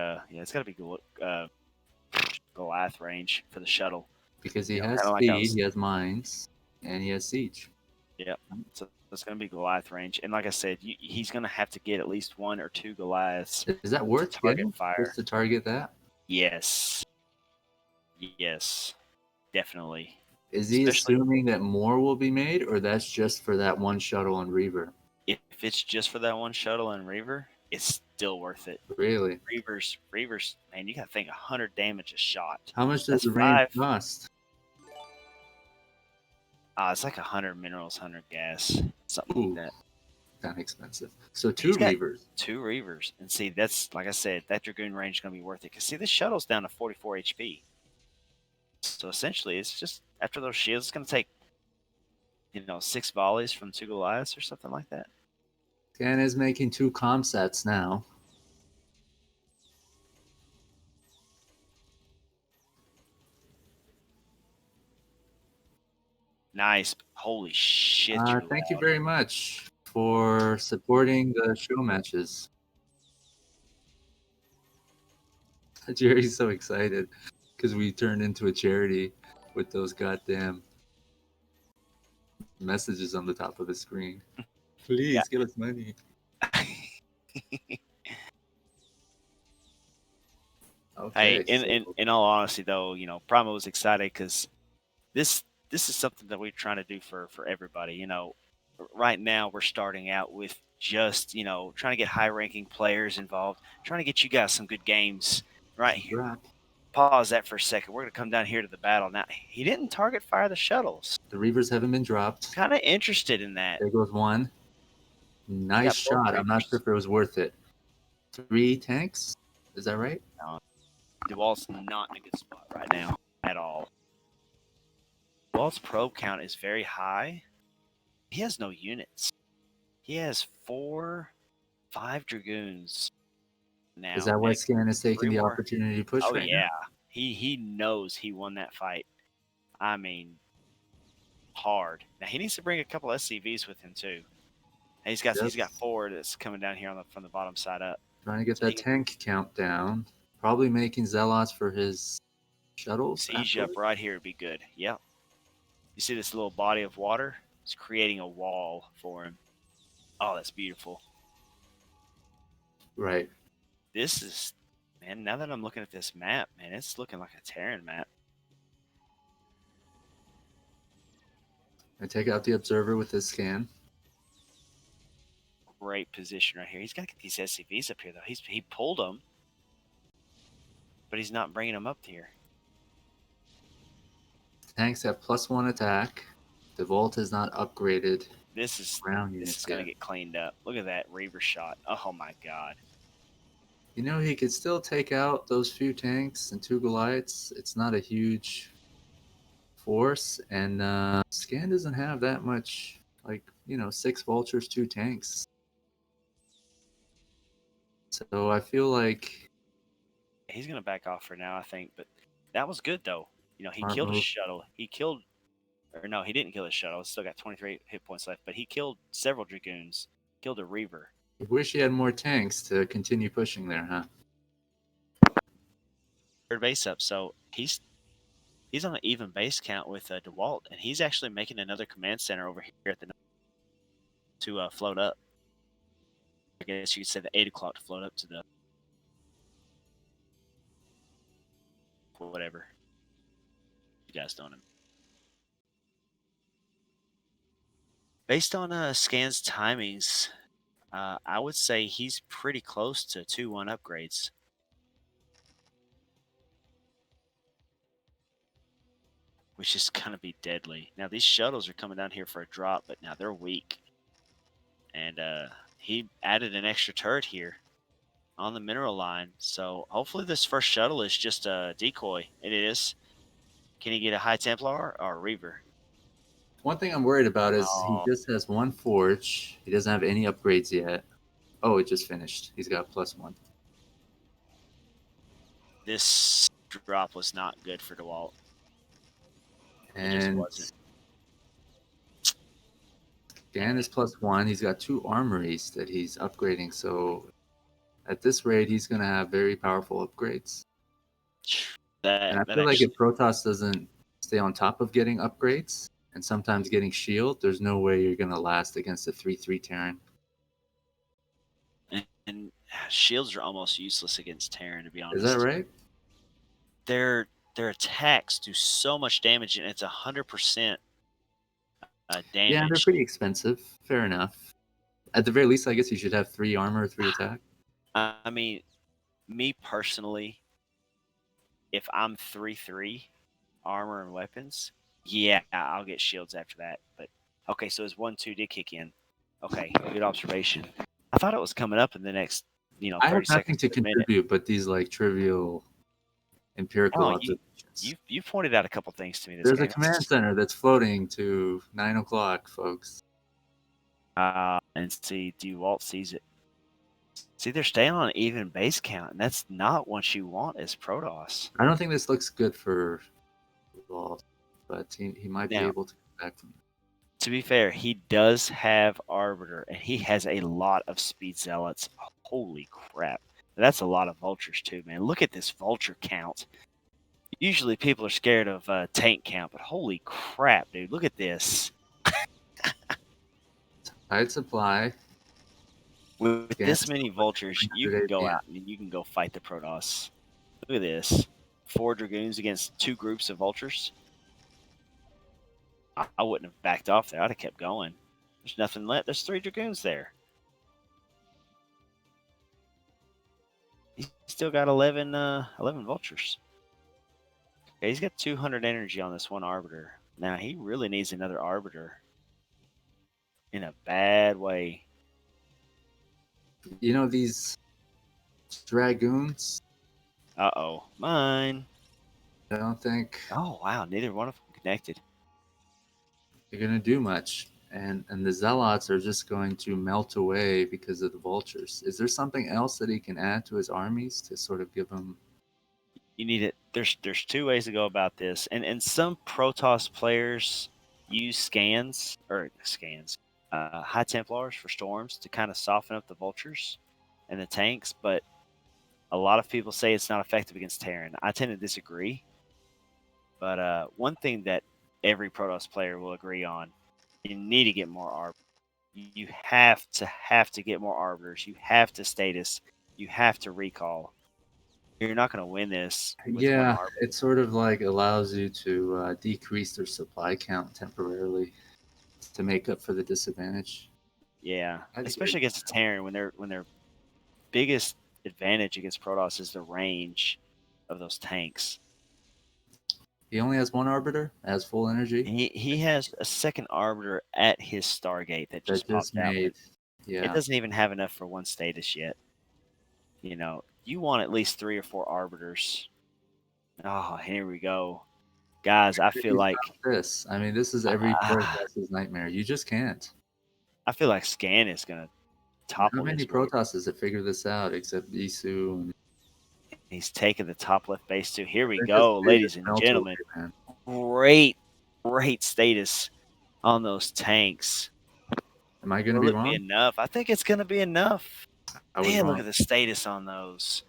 Goliath range for the shuttle. Because he You know, has kinda like speed, us. he has mines, and he has siege. Yep. So it's going to be Goliath range, and like I said, he's going to have to get at least 1 or 2 Goliaths. Is that worth target getting? fire. Just to target that? Yes, definitely. Is he Especially- assuming that more will be made, or that's just for that 1 shuttle and Reaver? If it's just for that 1 shuttle and Reaver, it's still worth it. Really? Reavers, man, you got to think 100 damage a shot. How much does That's the range 5. cost? It's like 100 minerals, 100 gas, something Ooh, like that. kind of expensive. So 2 He's got Reavers. 2 Reavers, and see, that's like I said, that Dragoon range is going to be worth it. Because see, this shuttle's down to 44 HP. So essentially, it's just after those shields, it's going to take 6 volleys from 2 Goliaths or something like that. Scan is making 2 comm sets now. Nice. Holy shit, you're Thank you loud. very much for supporting the show matches. Jerry's so excited because we turned into a charity with those goddamn messages on the top of the screen. Please give us money. Okay. Hey, in all honesty, though, you know, Primo was excited because this is something that we're trying to do for everybody. You know, right now we're starting out with just trying to get high ranking players involved, trying to get you guys some good games. Right here, Drop. pause that for a second. We're gonna come down here to the battle now. He didn't target fire the shuttles. The Reavers haven't been dropped. Kind of interested in that. There goes one. Nice Got both shot. I'm not sure Reavers. if it was worth it. 3 tanks? Is that right? No, Dewalt's not in a good spot right now at all. Dewalt's probe count is very high. He has no units. He has 5 dragoons now. Is that why Scan is taking 3 the more. opportunity to push Oh right yeah, now? he knows he won that fight. I mean, hard. Now he needs to bring a couple SCVs with him too. And he's got 4 that's coming down here from the bottom side up. Trying to get So that tank count down. Probably making Zealots for his shuttles. Siege up right here would be good. Yep. You see this little body of water? It's creating a wall for him. Oh, that's beautiful. Right. This is, man, now that I'm looking at this map, man, it's looking like a Terran map. I take out the observer with his scan. Great position right here. He's got to get these SCVs up here, though. He pulled them, but he's not bringing them up here. Tanks have +1 attack. Dewalt is not upgraded. This is going to get cleaned up. Look at that Reaver shot. Oh, my God. You know, he could still take out those few tanks and 2 Goliaths. It's not a huge force, and Scan doesn't have that much, 6 vultures, 2 tanks. So I feel like he's going to back off for now, I think, but that was good, though. You know, he killed a shuttle. He didn't kill his shuttle. He's still got 23 hit points left, but he killed several Dragoons, killed a Reaver. I wish he had more tanks to continue pushing there, huh? Third base up, so he's on an even base count with Dewalt, and he's actually making another command center over here at the to float up. I guess you could say the 8 o'clock to float up to the whatever. You guys don't know. Based on Scan's timings, I would say he's pretty close to 2-1 upgrades. Which is going to be deadly. Now, these shuttles are coming down here for a drop, but now they're weak. And he added an extra turret here on the mineral line. So hopefully this first shuttle is just a decoy. It is. Can he get a High Templar or a Reaver? One thing I'm worried about is he just has 1 forge. He doesn't have any upgrades yet. Oh, it just finished. He's got +1. This drop was not good for Dewalt. And it just wasn't. Scan is +1. He's got 2 armories that he's upgrading. So at this rate, he's going to have very powerful upgrades. And I feel like if Protoss doesn't stay on top of getting upgrades and sometimes getting shield, there's no way you're going to last against a 3/3 Terran. And shields are almost useless against Terran, to be honest. Is that right? Their attacks do so much damage, and it's 100% damage. Yeah, they're pretty expensive. Fair enough. At the very least, I guess you should have 3 armor, 3 attack. I mean, me personally, if I'm 3/3 armor and weapons, yeah, I'll get shields after that. But okay, so his 1/2 did kick in. Okay, good observation. I thought it was coming up in the next, 30 I have nothing seconds to contribute but these trivial empirical observations. You pointed out a couple things to me. There's a command center that's floating to 9 o'clock, folks. And see, Dewalt sees it. See, they're staying on an even base count, and that's not what you want as Protoss. I don't think this looks good for Dewalt, but he might be able to back from To be fair, he does have Arbiter, and he has a lot of Speed Zealots. Holy crap. That's a lot of Vultures, too, man. Look at this Vulture count. Usually people are scared of tank count, but holy crap, dude. Look at this. tight supply. With Gas this many Vultures, you 300 can go APM. out and you can go fight the Protoss. Look at this. 4 Dragoons against 2 groups of Vultures. I wouldn't have backed off there. I'd have kept going. There's nothing left. There's 3 Dragoons there. He's still got 11 Vultures. Okay, he's got 200 energy on this one Arbiter. Now, he really needs another Arbiter. In a bad way. You know, these Dragoons, Uh-oh. Mine. I don't think Oh, wow. Neither one of them connected. they're going to do much. And the Zealots are just going to melt away because of the Vultures. Is there something else that he can add to his armies to sort of give him... You need it. There's 2 ways to go about this. And some Protoss players use High Templars for storms to kind of soften up the Vultures and the tanks, but a lot of people say it's not effective against Terran. I tend to disagree. But one thing that every Protoss player will agree on, you need to get more Arbiters. You have to get more Arbiters. You have to status. You have to recall. You're not going to win this with one Yeah, Arbiter. it sort of like allows you to decrease their supply count temporarily to make up for the disadvantage. Yeah, I'd agree. especially against a Terran when their biggest advantage against Protoss is the range of those tanks. He only has one Arbiter, has full energy. He has a second Arbiter at his Stargate that just popped out. made. But Yeah. it doesn't even have enough for one status yet. You know, you want at least 3 or 4 Arbiters. Oh, here we go. Guys, I feel like this. I mean, this is every Protoss's nightmare. You just can't. I feel like Scan is going to topple How many this move. Protosses have figured this out except Isu? And He's taking the top left base too. Here we they go, they ladies and melt gentlemen. away, man. Great status on those tanks. Am I going to Will be it be wrong? enough? I think it's going to be enough. I was Man, wrong. look at the status on those.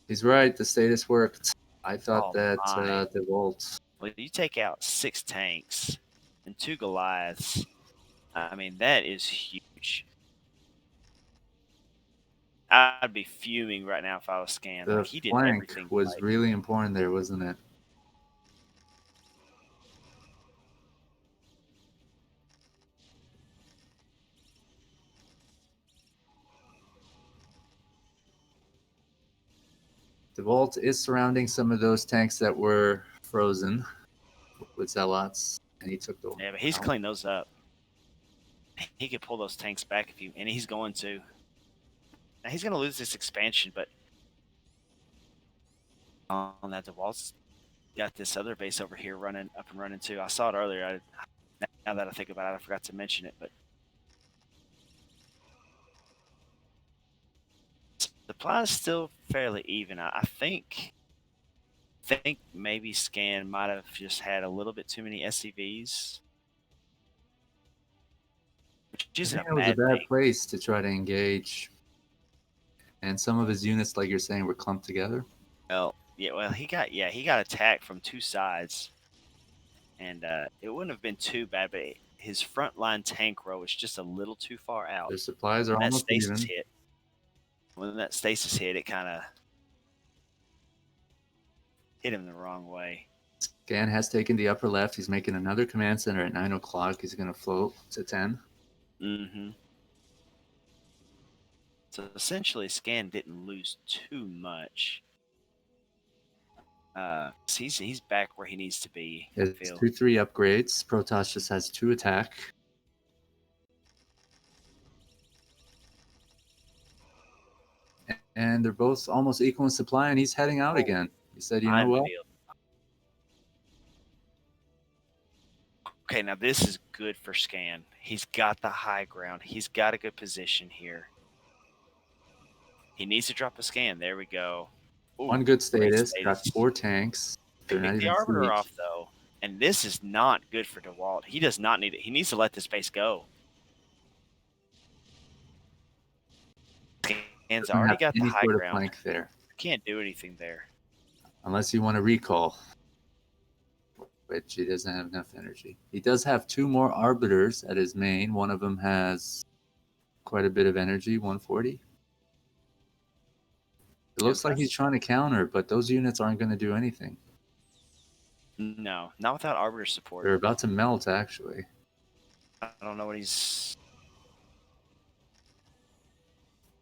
He's right. The status worked. I thought Oh, that my. Dewalt. Well, you take out 6 tanks and 2 Goliaths. I mean, that is huge. I'd be fuming right now if I was Scan. The Like, he did flank everything was right. really important there, wasn't it? Dewalt is surrounding some of those tanks that were frozen with Zealots, and he took the... Yeah, but he's cleaned those up. He could pull those tanks back if and he's going to. Now he's going to lose this expansion, but on that, DeWalt's got this other base over here running up and running too. I saw it earlier. Now that I think about it, I forgot to mention it, but supply is still fairly even. I think maybe Scan might have just had a little bit too many SCVs, which I isn't think a it was a bad bad thing. place to try to engage. And some of his units, like you're saying, were clumped together. Well, he got attacked from 2 sides, and it wouldn't have been too bad, but his frontline tank row is just a little too far out. Their supplies are When that almost stasis even. hit, it kind of hit him the wrong way. Scan has taken the upper left. He's making another command center at 9 o'clock. He's going to float to 10. Mm-hmm. So essentially, Scan didn't lose too much. He's back where he needs to be. I It's feel. 2-3 upgrades. Protoss just has 2 attack. And they're both almost equal in supply, and he's heading out again. He said, you know what? Okay, now this is good for Scan. He's got the high ground. He's got a good position here. He needs to drop a Scan. There we go. Ooh, One good great status. Got 4 tanks. They They're not picked the even Arbiter siege. off, though. And this is not good for Dewalt. He does not need it. He needs to let this base go. Hands Doesn't already have got the any high sort of ground. flank there, Can't do anything there. unless you want to recall, which he doesn't have enough energy. He does have 2 more arbiters at his main. One of them has quite a bit of energy, 140. It looks like he's trying to counter, but those units aren't going to do anything. No, not without arbiter support. They're about to melt, actually. I don't know what he's.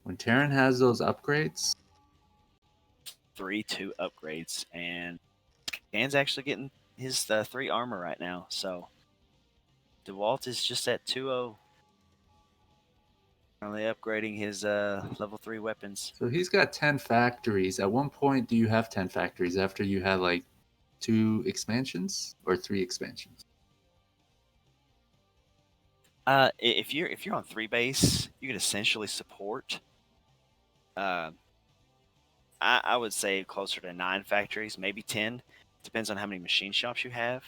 When Terran has those upgrades, 3-2 upgrades, and Dan's actually getting his 3 armor right now. So Dewalt is just at 2-0. Currently upgrading his level 3 weapons. so he's got 10 factories. At one point, do you have 10 factories after you had like 2 expansions or 3 expansions? If you're on 3 base, you can essentially support. I would say closer to 9 factories, maybe 10. Depends on how many machine shops you have.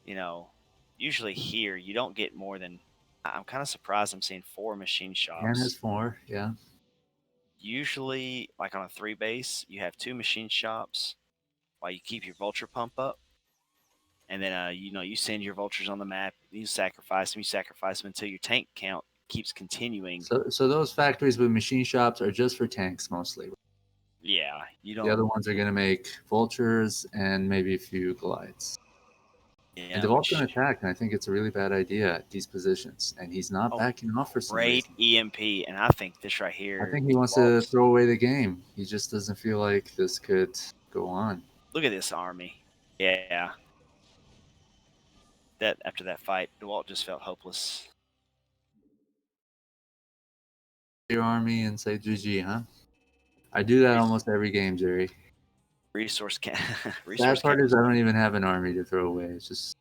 You know, usually here you don't get more than. I'm kind of surprised I'm seeing 4 machine And has shops. 4, yeah. Usually, like on a 3 base, you have 2 machine shops while you keep your vulture pump up. And then, you send your vultures on the map. You sacrifice them until your tank count keeps continuing. So those factories with machine shops are just for tanks mostly. Yeah, you The don't. other ones are going to make vultures and maybe a few glides. And Yeah, Devolt's going which to attack, and I think it's a really bad idea at these positions. And he's not backing off for some great reason. EMP, and I think this right I here. think he wants to throw away the game. He just doesn't feel like this could go on. Look at this army. Yeah. That after that fight, Dewalt just felt hopeless. Your army and say GG, huh? I do that almost every game, Jerry. Resource can. Sad part is I don't even have an army to throw away. It's just,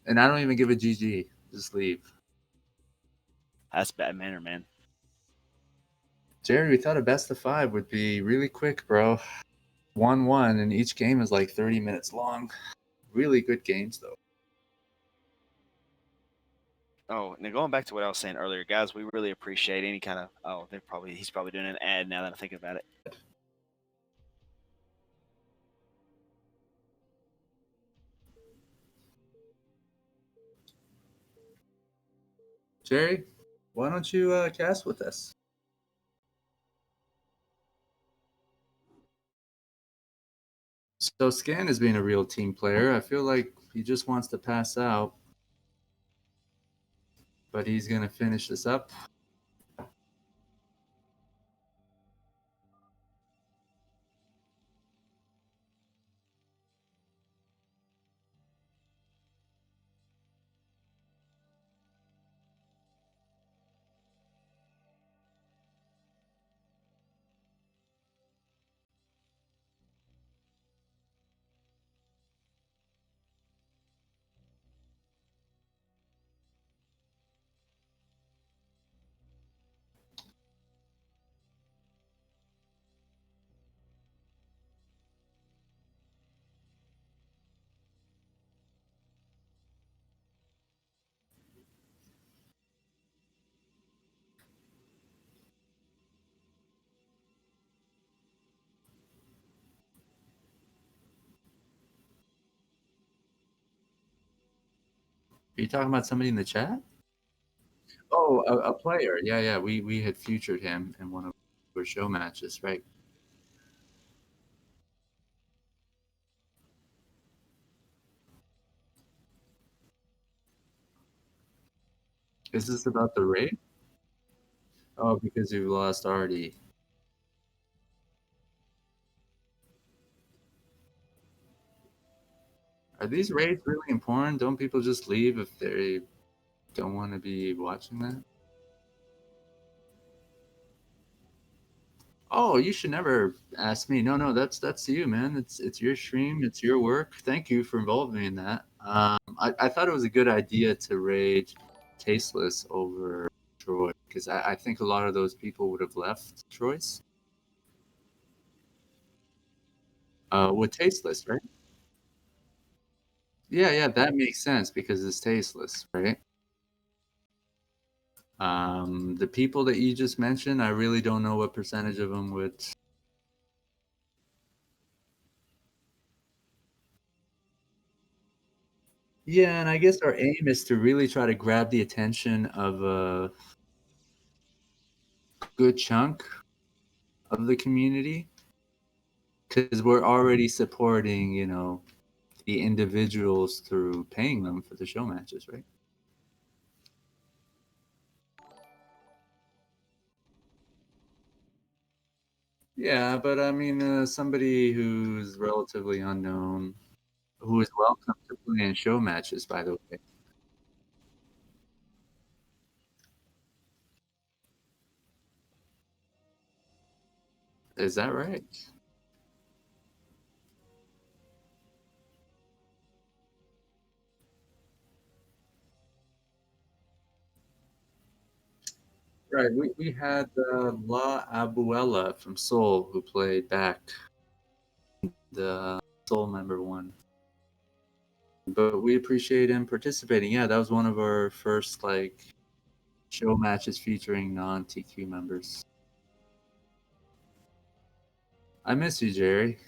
and I don't even give a GG. Just leave. That's bad manner, man. Jerry, we thought a best of 5 would be really quick, bro. 1-1, and each game is like 30 minutes long. Really good games, though. Oh, now going back to what I was saying earlier, guys, we really appreciate any kind of. Oh, he's probably doing an ad now that I'm thinking about it. Jerry, why don't you cast with us? So Scan has been a real team player. I feel like he just wants to pass out, but he's going to finish this up. Are you talking about somebody in the chat? Oh, a player. Yeah. We had featured him in one of our show matches, right? Is this about the raid? Oh, because you lost already. Are these raids really important? Don't people just leave if they don't want to be watching that? Oh, you should never ask me. No, that's you, man. It's your stream. It's your work. Thank you for involving me in that. I thought it was a good idea to raid Tasteless over Troy because I think a lot of those people would have left Troy's. With Tasteless, right? Yeah, that makes sense because it's tasteless, right? The people that you just mentioned, I really don't know what percentage of them would. Yeah, and I guess our aim is to really try to grab the attention of a good chunk of the community because we're already supporting, the individuals through paying them for the show matches, right? Yeah, but I mean, somebody who's relatively unknown, who is welcome to play in show matches, by the way. Is that right? Right. We had La Abuela from Seoul who played back the Seoul member one. But we appreciate him participating. Yeah, that was one of our first show matches featuring non TQ members. I miss you, Jerry.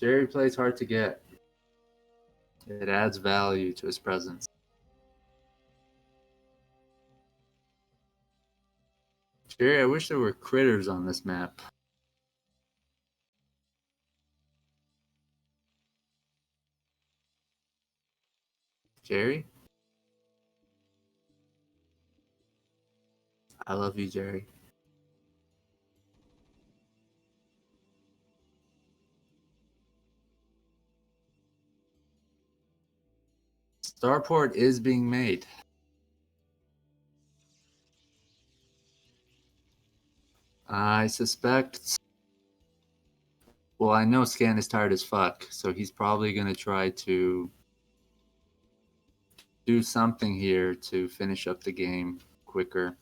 Jerry plays hard to get. It adds value to his presence. Jerry, I wish there were critters on this map. Jerry? I love you, Jerry. Starport is being made. I suspect. Well, I know Scan is tired as fuck, so he's probably going to try to do something here to finish up the game quicker.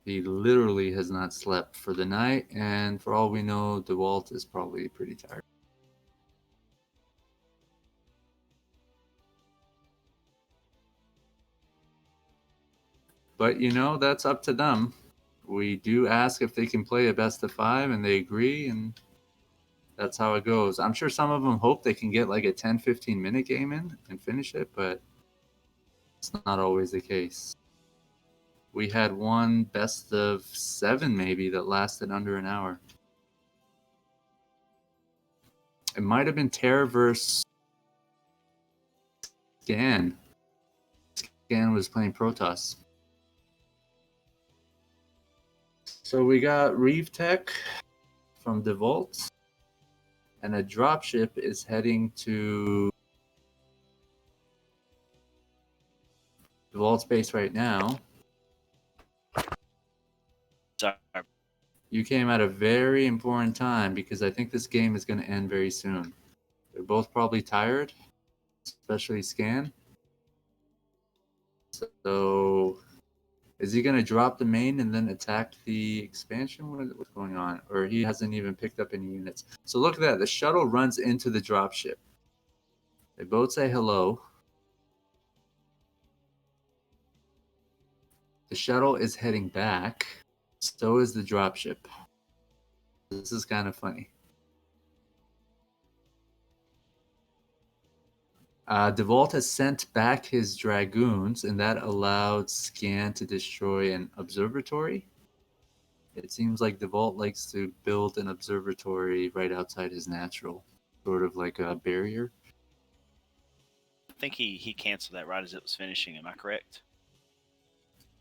He literally has not slept for the night, and for all we know, Dewalt is probably pretty tired. But that's up to them. We do ask if they can play a best of 5, and they agree, and that's how it goes. I'm sure some of them hope they can get like a 10-15 minute game in and finish it, but it's not always the case. We had one best of 7 maybe that lasted under an hour. It might have been Terror versus Scan. Scan was playing Protoss. So we got Reeve Tech from Dewalt, and a dropship is heading to Dewalt's base right now. Sorry. You came at a very important time because I think this game is going to end very soon. They're both probably tired, especially Scan. So is he going to drop the main and then attack the expansion? What's going on? Or he hasn't even picked up any units. So look at that. The shuttle runs into the dropship. They both say hello. The shuttle is heading back. So is the dropship. This is kind of funny. Dewalt has sent back his dragoons, and that allowed Scan to destroy an observatory. It seems like Dewalt likes to build an observatory right outside his natural, sort of like a barrier. I think he canceled that right as it was finishing. Am I correct?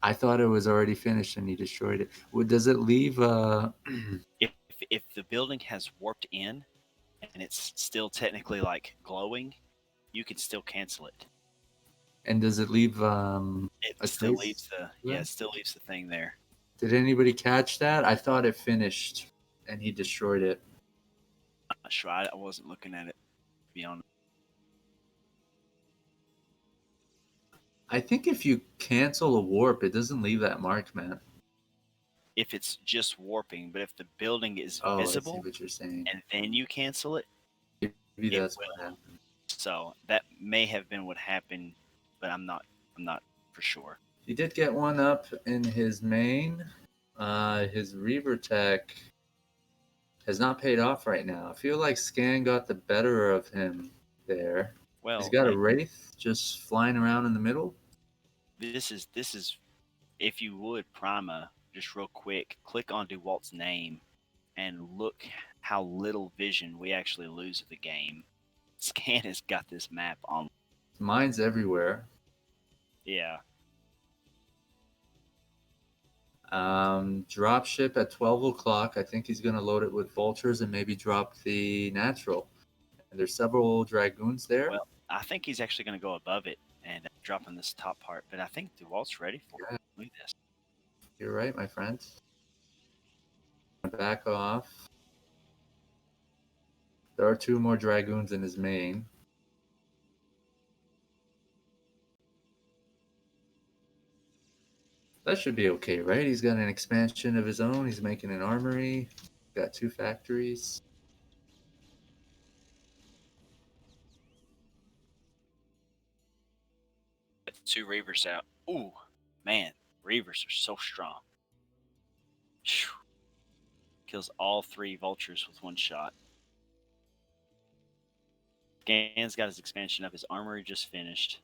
I thought it was already finished and he destroyed it. Does it leave? If the building has warped in and it's still technically like glowing, you can still cancel it. And does it leave It a still trace? leaves it still leaves the thing there. Did anybody catch that? I thought it finished and he destroyed it. I'm not sure. I wasn't looking at it, to be honest. I think if you cancel a warp, it doesn't leave that mark, man. If it's just warping, but if the building is Oh, I see visible what you're saying. and then you cancel it, Maybe It that's what will. happened. So that may have been what happened, but I'm not for sure. He did get one up in his main. His Reaver tech has not paid off right now. I feel like Scan got the better of him there. He's Well, got a Wraith just flying around in the middle. this is if you would, Prima, just real quick, click on Dewalt's name and look how little vision we actually lose of the game. Scan has got this map on. Mine's everywhere. Yeah. Dropship at 12 o'clock. I think he's going to load it with vultures and maybe drop the natural. And there's several dragoons there. Well, I think he's actually going to go above it and drop in this top part. But I think Dewalt's ready for it. Look at this. You're right, my friend. Back off. There are 2 more dragoons in his main. That should be okay, right? He's got an expansion of his own. He's making an armory. Got 2 factories. Got 2 Reavers out. Ooh, man, Reavers are so strong. Whew. Kills all 3 vultures with 1 shot. Scan's got his expansion up. His armory just finished.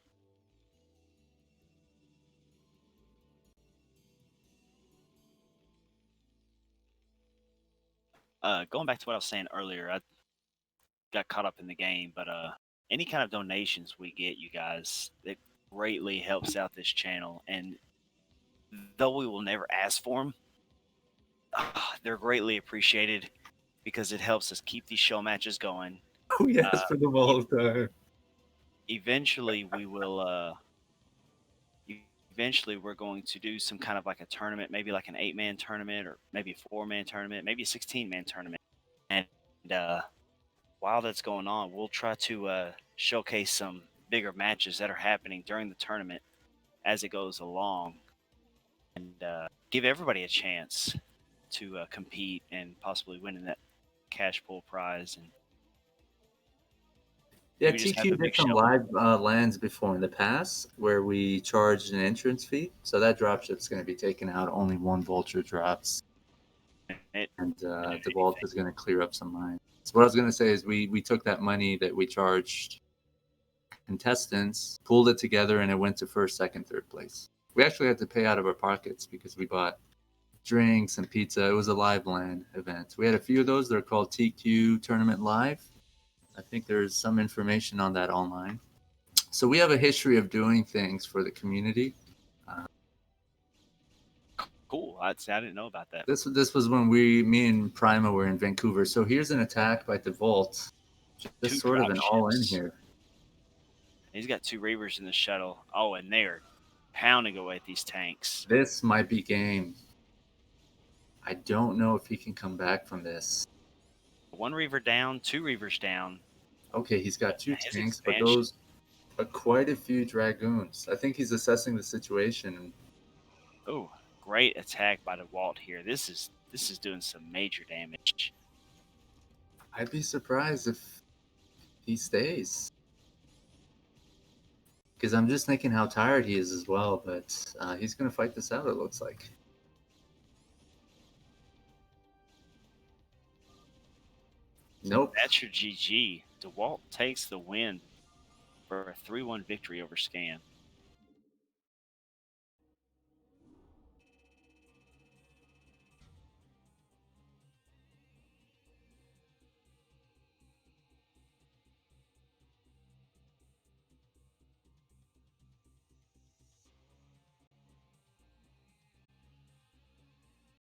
Going back to what I was saying earlier, I got caught up in the game, but any kind of donations we get, you guys, it greatly helps out this channel. And though we will never ask for them, they're greatly appreciated because it helps us keep these show matches going. Oh, yes, for the whole time. Eventually, we will. Eventually, we're going to do some kind of like a tournament, maybe like an 8-man tournament, or maybe a 4-man tournament, maybe a 16-man tournament. And while that's going on, we'll try to showcase some bigger matches that are happening during the tournament as it goes along, and give everybody a chance to compete and possibly winning that cash pool prize. And Yeah, we just have a TQ did big some show. live lands before in the past where we charged an entrance fee. So that dropship's going to be taken out. Only 1 vulture drops. And Dewalt is going to clear up some mines. So what I was going to say is we took that money that we charged contestants, pulled it together, and it went to first, second, third place. We actually had to pay out of our pockets because we bought drinks and pizza. It was a live LAN event. We had a few of those. They're called TQ Tournament Live. I think there's some information on that online. So we have a history of doing things for the community. Cool. I didn't know about that. This was when me and Prima were in Vancouver. So here's an attack by Dewalt. Just 2 sort of an all-in dropships. here. He's got 2 Reavers in the shuttle. Oh, and they're pounding away at these tanks. This might be game. I don't know if he can come back from this. 1 Reaver down, 2 Reavers down. Okay, he's got 2 His tanks, but expansion. those are quite a few dragoons. I think he's assessing the situation. Oh, great attack by Dewalt here. This is doing some major damage. I'd be surprised if he stays. Because I'm just thinking how tired he is as well, but he's going to fight this out, it looks like. Nope. That's your GG. Dewalt takes the win for a 3-1 victory over Scan.